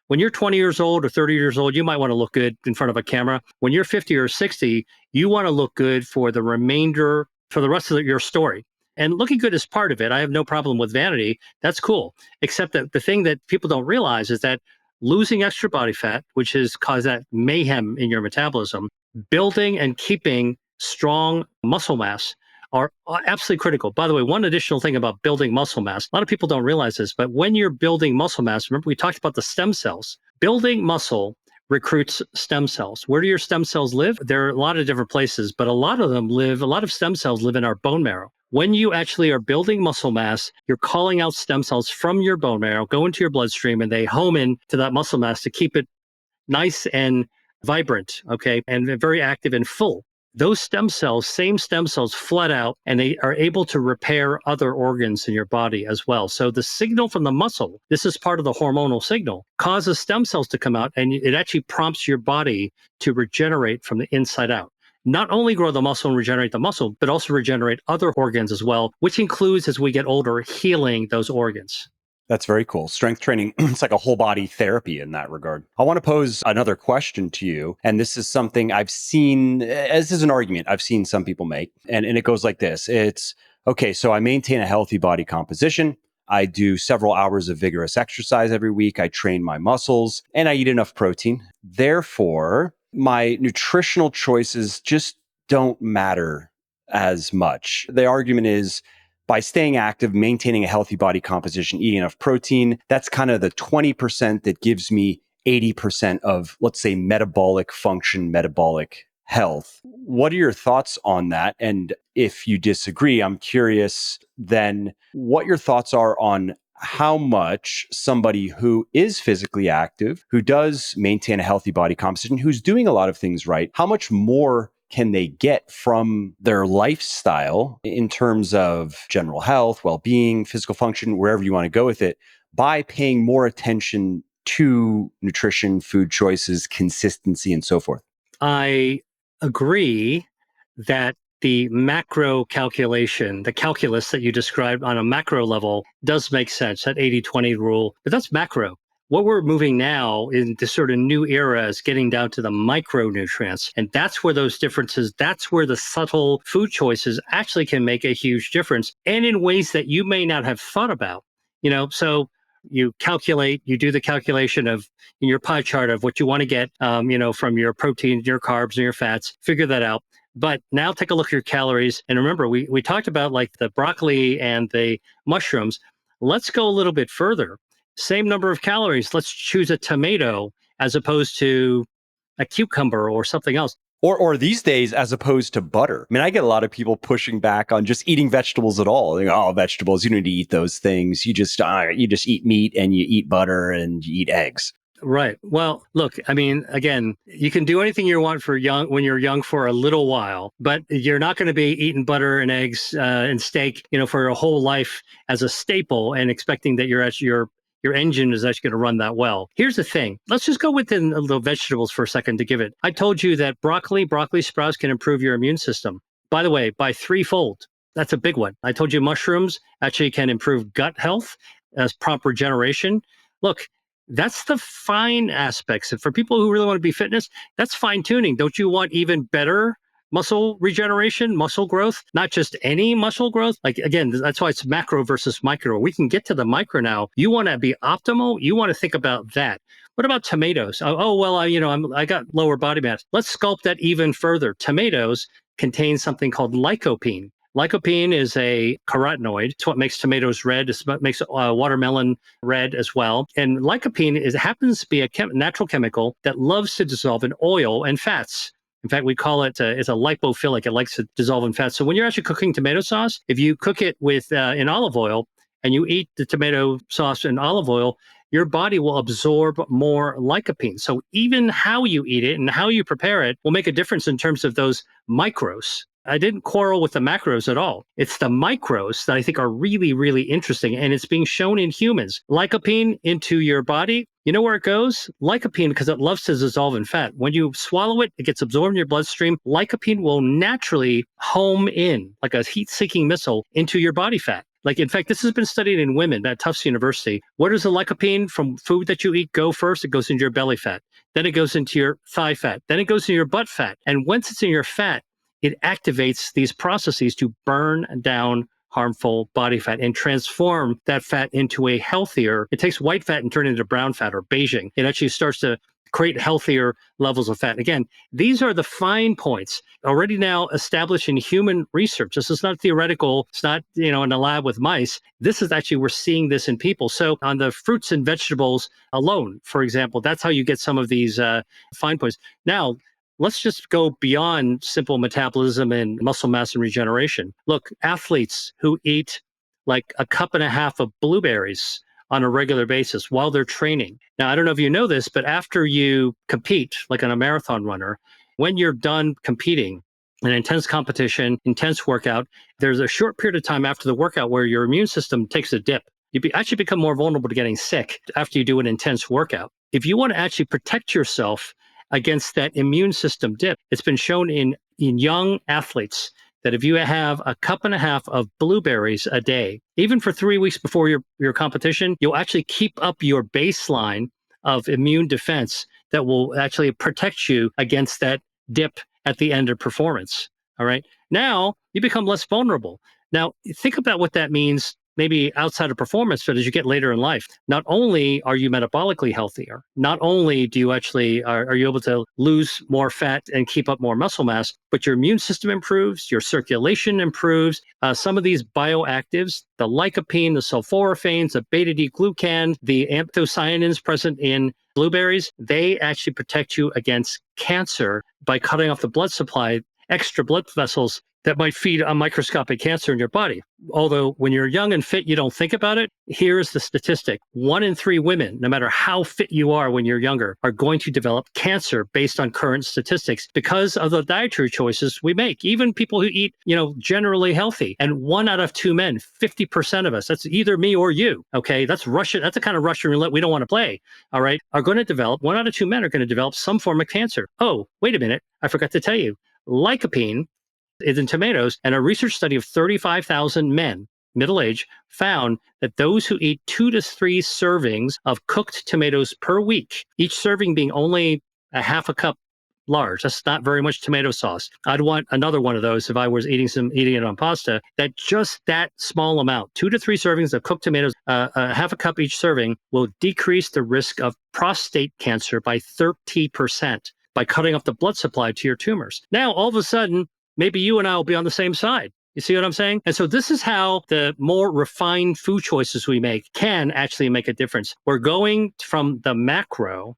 When you're 20 years old or 30 years old, you might want to look good in front of a camera. When you're 50 or 60, you want to look good for the rest of your story. And looking good is part of it. I have no problem with vanity. That's cool. Except that the thing that people don't realize is that losing extra body fat, which has caused that mayhem in your metabolism, building and keeping strong muscle mass are absolutely critical. By the way, one additional thing about building muscle mass, a lot of people don't realize this, but when you're building muscle mass, remember we talked about the stem cells. Building muscle recruits stem cells. Where do your stem cells live? There are a lot of different places, but a lot of stem cells live in our bone marrow. When you actually are building muscle mass, you're calling out stem cells from your bone marrow, go into your bloodstream, and they home in to that muscle mass to keep it nice and vibrant, okay, and very active and full. Those same stem cells flood out and they are able to repair other organs in your body as well. So the signal from the muscle, this is part of the hormonal signal, causes stem cells to come out and it actually prompts your body to regenerate from the inside out. Not only grow the muscle and regenerate the muscle, but also regenerate other organs as well, which includes, as we get older, healing those organs. That's very cool. Strength training, it's like a whole body therapy in that regard. I want to pose another question to you. And this is something I've seen, as is an argument I've seen some people make. And it goes like this. It's, okay, so I maintain a healthy body composition. I do several hours of vigorous exercise every week. I train my muscles and I eat enough protein. Therefore, my nutritional choices just don't matter as much. The argument is, by staying active, maintaining a healthy body composition, eating enough protein, that's kind of the 20% that gives me 80% of, let's say, metabolic function, metabolic health. What are your thoughts on that? And if you disagree, I'm curious then what your thoughts are on how much somebody who is physically active, who does maintain a healthy body composition, who's doing a lot of things right, how much more can they get from their lifestyle in terms of general health, well-being, physical function, wherever you want to go with it, by paying more attention to nutrition, food choices, consistency, and so forth? I agree that the macro calculation, the calculus that you described on a macro level does make sense, that 80-20 rule, but that's macro. What we're moving now in this sort of new era is getting down to the micronutrients. And that's where those differences, that's where the subtle food choices actually can make a huge difference and in ways that you may not have thought about. So you do the calculation of in your pie chart of what you want to get, from your protein, your carbs, and your fats, figure that out. But now take a look at your calories. And remember, we talked about like the broccoli and the mushrooms. Let's go a little bit further. Same number of calories. Let's choose a tomato as opposed to a cucumber or something else. Or these days, as opposed to butter. I mean, I get a lot of people pushing back on just eating vegetables at all. They go, oh, vegetables, you don't need to eat those things. You just eat meat and you eat butter and you eat eggs. Right. Well, look, I mean, again, you can do anything you want when you're young for a little while, but you're not going to be eating butter and eggs and steak, for your whole life as a staple and expecting that your engine is actually going to run that well. Here's the thing. Let's just go within the vegetables for a second to give it. I told you that broccoli sprouts can improve your immune system. By the way, by threefold. That's a big one. I told you mushrooms actually can improve gut health as prompt regeneration. Look, that's the fine aspects. And for people who really want to be fitness, that's fine tuning. Don't you want even better muscle regeneration, muscle growth, not just any muscle growth? Like, again, that's why it's macro versus micro. We can get to the micro now. You want to be optimal. You want to think about that. What about tomatoes? Well, I got lower body mass. Let's sculpt that even further. Tomatoes contain something called lycopene. Lycopene is a carotenoid. It's what makes tomatoes red. It's what makes watermelon red as well. And lycopene happens to be a natural chemical that loves to dissolve in oil and fats. In fact, we call it it's a lipophilic. It likes to dissolve in fats. So when you're actually cooking tomato sauce, if you cook it with in olive oil and you eat the tomato sauce in olive oil, your body will absorb more lycopene. So even how you eat it and how you prepare it will make a difference in terms of those micros. I didn't quarrel with the macros at all. It's the micros that I think are really, really interesting. And it's being shown in humans. Lycopene into your body, you know where it goes? Lycopene, because it loves to dissolve in fat. When you swallow it, it gets absorbed in your bloodstream. Lycopene will naturally home in, like a heat-seeking missile, into your body fat. Like, in fact, this has been studied in women at Tufts University. Where does the lycopene from food that you eat go first? It goes into your belly fat. Then it goes into your thigh fat. Then it goes into your butt fat. And once it's in your fat, it activates these processes to burn down harmful body fat and transform that fat into a healthier, it takes white fat and turn it into brown fat or beiging. It actually starts to create healthier levels of fat. Again, these are the fine points already now established in human research. This is not theoretical. It's not, in a lab with mice. This is actually, we're seeing this in people. So on the fruits and vegetables alone, for example, that's how you get some of these fine points. Now, let's just go beyond simple metabolism and muscle mass and regeneration. Look, athletes who eat like a cup and a half of blueberries on a regular basis while they're training. Now, I don't know if you know this, but after you compete, like on a marathon runner, when you're done competing, an intense competition, intense workout, there's a short period of time after the workout where your immune system takes a dip. You actually become more vulnerable to getting sick after you do an intense workout. If you want to actually protect yourself against that immune system dip, it's been shown in young athletes that if you have a cup and a half of blueberries a day, even for 3 weeks before your competition, you'll actually keep up your baseline of immune defense that will actually protect you against that dip at the end of performance. All right. Now you become less vulnerable. Now think about what that means maybe outside of performance, but as you get later in life, not only are you metabolically healthier, not only do you actually, are you able to lose more fat and keep up more muscle mass, but your immune system improves, your circulation improves. Some of these bioactives, the lycopene, the sulforaphanes, the beta-D-glucan, the anthocyanins present in blueberries, they actually protect you against cancer by cutting off the blood supply, extra blood vessels that might feed a microscopic cancer in your body. Although when you're young and fit, you don't think about it. Here's the statistic. 1 in 3 women, no matter how fit you are when you're younger, are going to develop cancer based on current statistics because of the dietary choices we make. Even people who eat, generally healthy. And 1 out of 2 men, 50% of us, that's either me or you, okay? That's Russian. That's the kind of Russian roulette we don't want to play, all right? Are going to develop, 1 out of 2 men are going to develop some form of cancer. Oh, wait a minute. I forgot to tell you. Lycopene is in tomatoes, and a research study of 35,000 men, middle age, found that those who eat 2 to 3 servings of cooked tomatoes per week, each serving being only a half a cup large, that's not very much tomato sauce. I'd want another one of those if I was eating it on pasta. That just that small amount, 2 to 3 servings of cooked tomatoes, a half a cup each serving, will decrease the risk of prostate cancer by 30% by cutting off the blood supply to your tumors. Now, all of a sudden, maybe you and I will be on the same side. You see what I'm saying? And so this is how the more refined food choices we make can actually make a difference. We're going from the macro,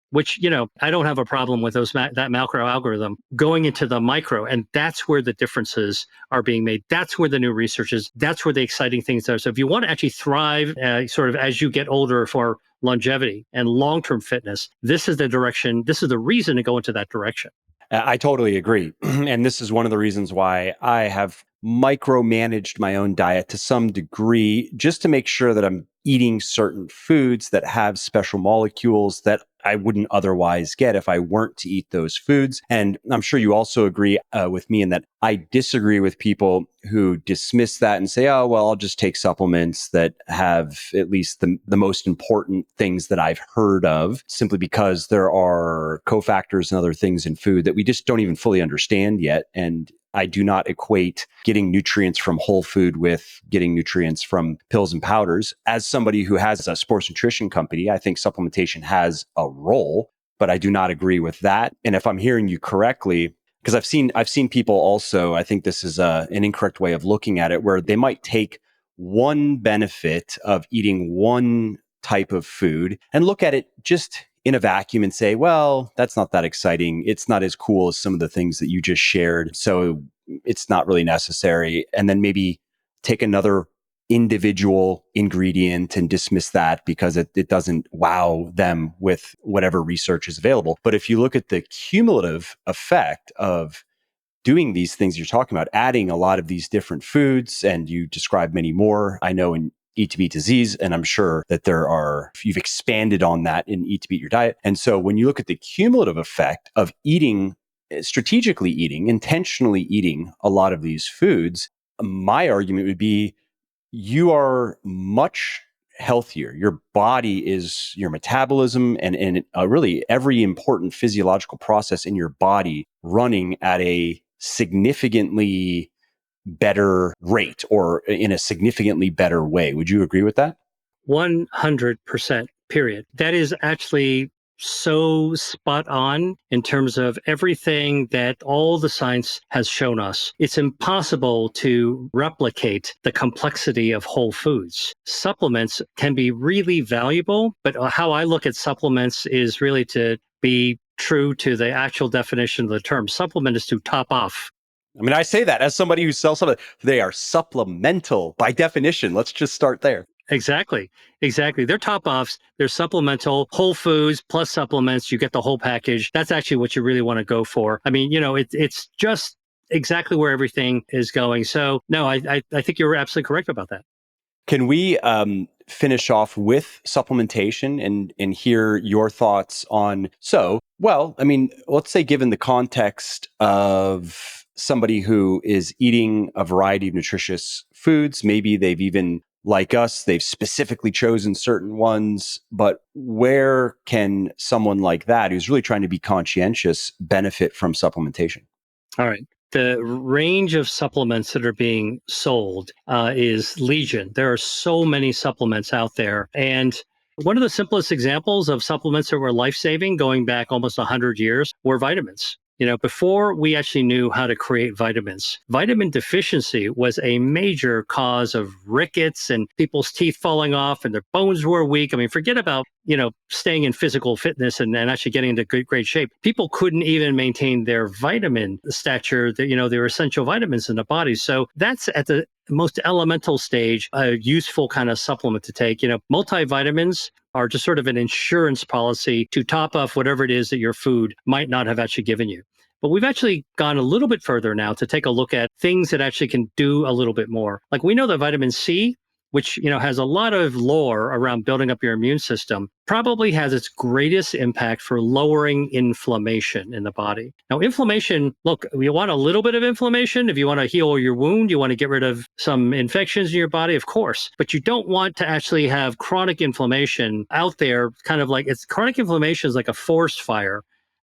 which, I don't have a problem with that macro algorithm, going into the micro. And that's where the differences are being made. That's where the new research is. That's where the exciting things are. So if you want to actually thrive sort of as you get older for longevity and long-term fitness, this is the direction, this is the reason to go into that direction. I totally agree. And this is one of the reasons why I have micromanaged my own diet to some degree, just to make sure that I'm eating certain foods that have special molecules that I wouldn't otherwise get if I weren't to eat those foods. And I'm sure you also agree with me in that I disagree with people who dismiss that and say, oh, well, I'll just take supplements that have at least the most important things that I've heard of, simply because there are cofactors and other things in food that we just don't even fully understand yet. And I do not equate getting nutrients from whole food with getting nutrients from pills and powders. As somebody who has a sports nutrition company, I think supplementation has a role, but I do not agree with that. And if I'm hearing you correctly, because I've seen people also, I think this is an incorrect way of looking at it, where they might take one benefit of eating one type of food and look at it just in a vacuum and say, well, that's not that exciting. It's not as cool as some of the things that you just shared. So it's not really necessary. And then maybe take another individual ingredient and dismiss that because it doesn't wow them with whatever research is available. But if you look at the cumulative effect of doing these things you're talking about, adding a lot of these different foods, and you describe many more, I know in Eat to Beat Disease, and I'm sure that you've expanded on that in Eat to Beat Your Diet. And so when you look at the cumulative effect of eating, strategically eating, intentionally eating a lot of these foods, my argument would be you are much healthier. Your body is, your metabolism and really every important physiological process in your body running at a significantly better rate or in a significantly better way. Would you agree with that? 100%, period. That is actually so spot on in terms of everything that all the science has shown us. It's impossible to replicate the complexity of whole foods. Supplements can be really valuable, but how I look at supplements is really to be true to the actual definition of the term. Supplement is to top off. I mean, I say that as somebody who sells something. They are supplemental by definition. Let's just start there. Exactly. They're top offs. They're supplemental, whole foods plus supplements. You get the whole package. That's actually what you really want to go for. I mean, it's just exactly where everything is going. So no, I think you're absolutely correct about that. Can we finish off with supplementation and hear your thoughts on, let's say given the context of somebody who is eating a variety of nutritious foods, maybe they've even, like us, they've specifically chosen certain ones, but where can someone like that who's really trying to be conscientious benefit from supplementation? All right. The range of supplements that are being sold is legion. There are so many supplements out there. And one of the simplest examples of supplements that were life-saving going back almost 100 years were vitamins. Before we actually knew how to create vitamins, vitamin deficiency was a major cause of rickets and people's teeth falling off and their bones were weak. I mean, forget about, staying in physical fitness and actually getting into great shape. People couldn't even maintain their vitamin stature, their essential vitamins in the body. So that's at the most elemental stage, a useful kind of supplement to take. Multivitamins are just sort of an insurance policy to top off whatever it is that your food might not have actually given you. But we've actually gone a little bit further now to take a look at things that actually can do a little bit more. Like we know that vitamin C, which has a lot of lore around building up your immune system, probably has its greatest impact for lowering inflammation in the body. Now, inflammation, look, you want a little bit of inflammation. If you want to heal your wound, you want to get rid of some infections in your body, of course. But you don't want to actually have chronic inflammation out there, kind of like chronic inflammation is like a forest fire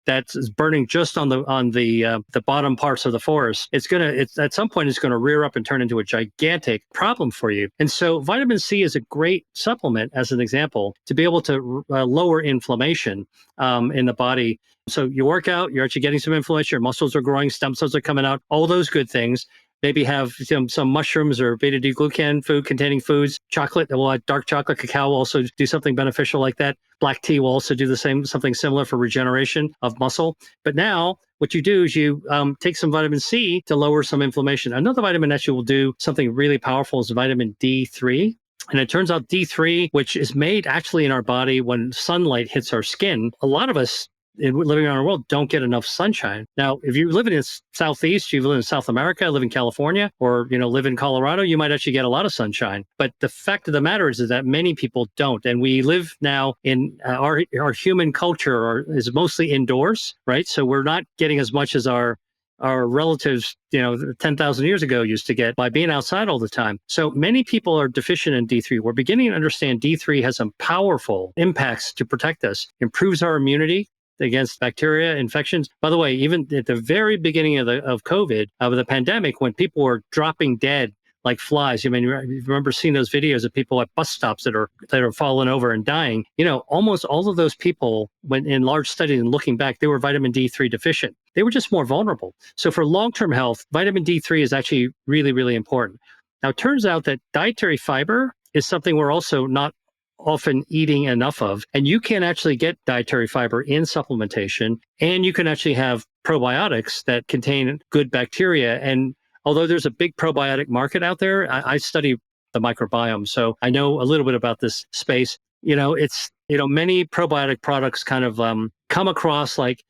that's burning just on the bottom parts of the forest. It's at some point it's gonna rear up and turn into a gigantic problem for you. And so vitamin C is a great supplement, as an example, to be able to lower inflammation in the body. So you work out, you're actually getting some inflammation, your muscles are growing, stem cells are coming out, all those good things. Maybe have some mushrooms or beta-glucan food-containing foods. Chocolate, dark chocolate, cacao will also do something beneficial like that. Black tea will also do the same, something similar for regeneration of muscle. But now what you do is you take some vitamin C to lower some inflammation. Another vitamin that will do something really powerful is vitamin D3. And it turns out D3, which is made actually in our body when sunlight hits our skin, a lot of us living around the world don't get enough sunshine. Now, if you live in the Southeast, you live in South America, live in California, or live in Colorado, you might actually get a lot of sunshine. But the fact of the matter is that many people don't. And we live now in our human culture is mostly indoors, right? So we're not getting as much as our relatives, 10,000 years ago used to get by being outside all the time. So many people are deficient in D3. We're beginning to understand D3 has some powerful impacts to protect us, improves our immunity against bacteria infections. By the way, even at the very beginning of COVID, of the pandemic, when people were dropping dead like flies, you remember seeing those videos of people at bus stops that are falling over and dying. Almost all of those people, when in large studies and looking back, they were vitamin D3 deficient. They were just more vulnerable. So for long-term health, vitamin D3 is actually really, really important. Now, it turns out that dietary fiber is something we're also not often eating enough of. And you can actually get dietary fiber in supplementation, and you can actually have probiotics that contain good bacteria. And although there's a big probiotic market out there, I study the microbiome, so I know a little bit about this space. It's, many probiotic products kind of come across like,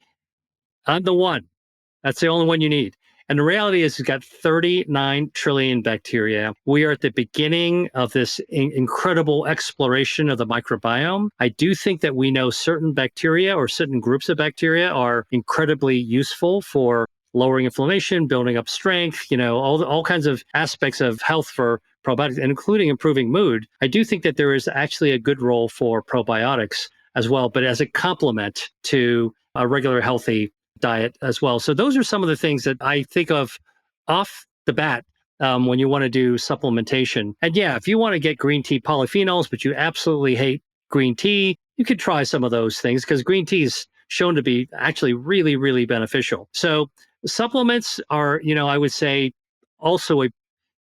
I'm the one. That's the only one you need. And the reality is, it's got 39 trillion bacteria. We are at the beginning of this incredible exploration of the microbiome. I do think that we know certain bacteria or certain groups of bacteria are incredibly useful for lowering inflammation, building up strength, all kinds of aspects of health for probiotics, and including improving mood. I do think that there is actually a good role for probiotics as well, but as a complement to a regular healthy diet as well. So those are some of the things that I think of off the bat when you want to do supplementation. And yeah, if you want to get green tea polyphenols, but you absolutely hate green tea, you could try some of those things because green tea is shown to be actually really, really beneficial. So supplements are, I would say also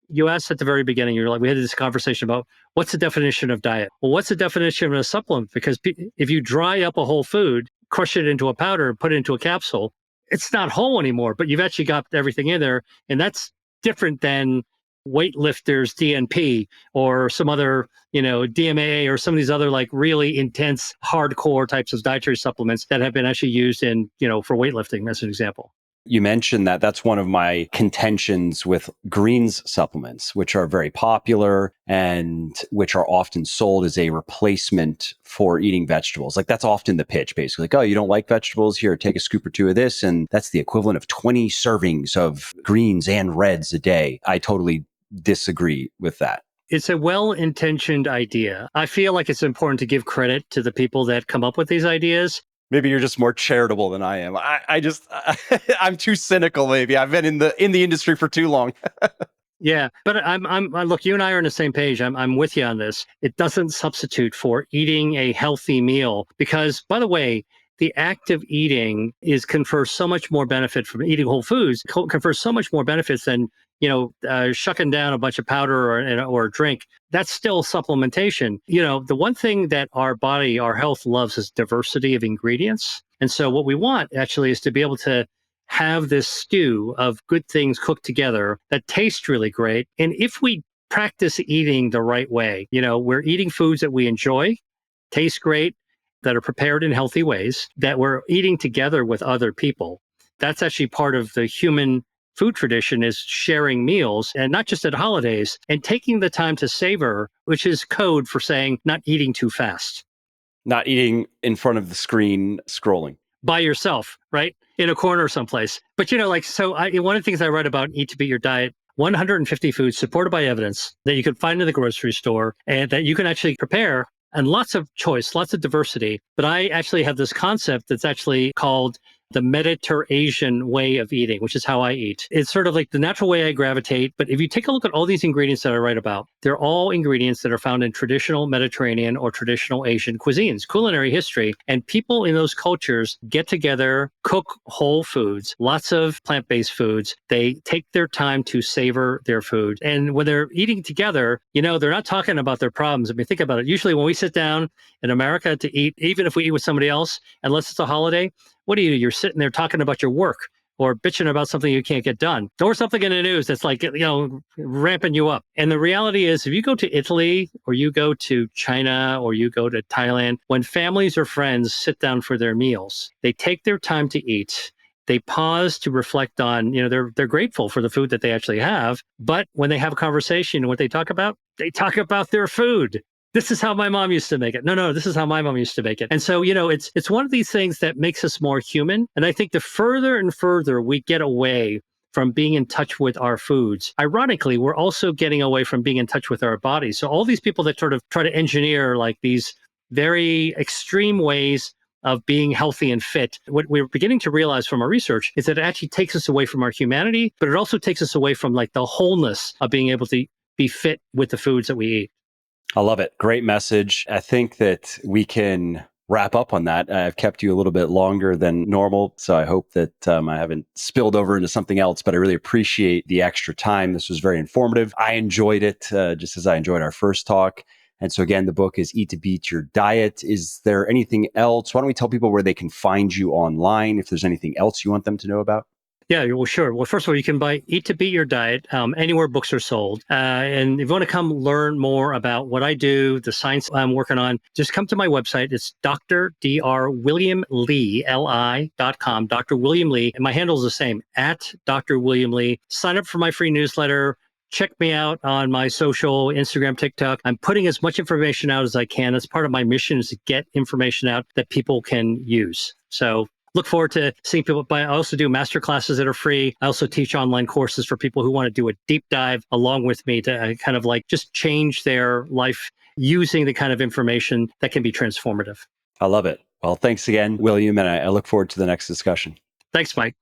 you asked at the very beginning, we had this conversation about what's the definition of diet? Well, what's the definition of a supplement? Because if you dry up a whole food, crush it into a powder, and put it into a capsule, it's not whole anymore, but you've actually got everything in there. And that's different than weightlifters DNP or some other, DMAA or some of these other like really intense, hardcore types of dietary supplements that have been actually used in, for weightlifting, as an example. You mentioned that that's one of my contentions with greens supplements, which are very popular and which are often sold as a replacement for eating vegetables. Like that's often the pitch, basically. Like, oh, you don't like vegetables? Here, take a scoop or two of this. And that's the equivalent of 20 servings of greens and reds a day. I totally disagree with that. It's a well-intentioned idea. I feel like it's important to give credit to the people that come up with these ideas. Maybe you're just more charitable than I am. I'm too cynical. Maybe I've been in the industry for too long. Yeah, but look, you and I are on the same page. I'm with you on this. It doesn't substitute for eating a healthy meal because, by the way, the act of eating confers so much more benefit from eating whole foods, confers so much more benefits than, shucking down a bunch of powder or a drink. That's still supplementation. The one thing that our health loves is diversity of ingredients. And so what we want actually is to be able to have this stew of good things cooked together that taste really great. And if we practice eating the right way, we're eating foods that we enjoy, taste great, that are prepared in healthy ways, that we're eating together with other people. That's actually part of the human food tradition, is sharing meals, and not just at holidays, and taking the time to savor, which is code for saying not eating too fast. Not eating in front of the screen, scrolling. By yourself, right? In a corner someplace. But one of the things I write about Eat to Beat Your Diet, 150 foods supported by evidence that you can find in the grocery store and that you can actually prepare, and lots of choice, lots of diversity. But I actually have this concept that's actually called the Mediterranean way of eating, which is how I eat. It's sort of like the natural way I gravitate. But if you take a look at all these ingredients that I write about, they're all ingredients that are found in traditional Mediterranean or traditional Asian cuisines, culinary history. And people in those cultures get together, cook whole foods, lots of plant-based foods. They take their time to savor their food. And when they're eating together, they're not talking about their problems. I mean, think about it. Usually when we sit down in America to eat, even if we eat with somebody else, unless it's a holiday, what do? You're sitting there talking about your work. or bitching about something you can't get done, or something in the news that's like, ramping you up. And the reality is, if you go to Italy or you go to China or you go to Thailand, when families or friends sit down for their meals, they take their time to eat. They pause to reflect on, they're grateful for the food that they actually have. But when they have a conversation, what they talk about their food. This is how my mom used to make it. No, this is how my mom used to make it. And so, it's one of these things that makes us more human. And I think the further and further we get away from being in touch with our foods, ironically, we're also getting away from being in touch with our bodies. So all these people that sort of try to engineer like these very extreme ways of being healthy and fit, what we're beginning to realize from our research is that it actually takes us away from our humanity, but it also takes us away from like the wholeness of being able to be fit with the foods that we eat. I love it. Great message. I think that we can wrap up on that. I've kept you a little bit longer than normal, so I hope that I haven't spilled over into something else, but I really appreciate the extra time. This was very informative. I enjoyed it just as I enjoyed our first talk. And so again, the book is Eat to Beat Your Diet. Is there anything else? Why don't we tell people where they can find you online if there's anything else you want them to know about? Yeah, well, sure. Well, first of all, you can buy Eat to Beat Your Diet anywhere books are sold. And if you want to come learn more about what I do, the science I'm working on, just come to my website. It's drwilliamlee.com, Dr. William Lee. And my handle is the same, at Dr. William Lee. Sign up for my free newsletter. Check me out on my social, Instagram, TikTok. I'm putting as much information out as I can. That's part of my mission, is to get information out that people can use. So look forward to seeing people. But I also do master classes that are free. I also teach online courses for people who want to do a deep dive along with me to kind of like just change their life using the kind of information that can be transformative. I love it. Well, thanks again, William, and I look forward to the next discussion. Thanks, Mike.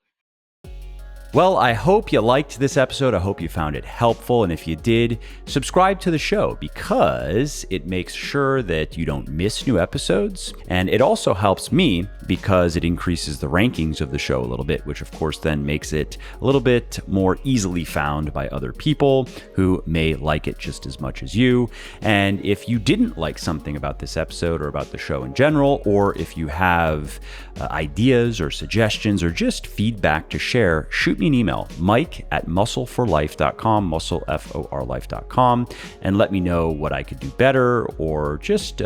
Well, I hope you liked this episode. I hope you found it helpful. And if you did, subscribe to the show because it makes sure that you don't miss new episodes. And it also helps me because it increases the rankings of the show a little bit, which of course then makes it a little bit more easily found by other people who may like it just as much as you. And if you didn't like something about this episode or about the show in general, or if you have ideas or suggestions or just feedback to share, shoot me an email, mike@muscleforlife.com, muscleforlife.com, and let me know what I could do better, or just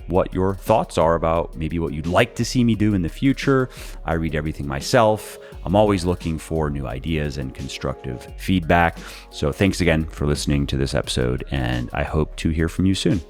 what your thoughts are about maybe what you'd like to see me do in the future. I read everything myself. I'm always looking for new ideas and constructive feedback. So thanks again for listening to this episode, and I hope to hear from you soon.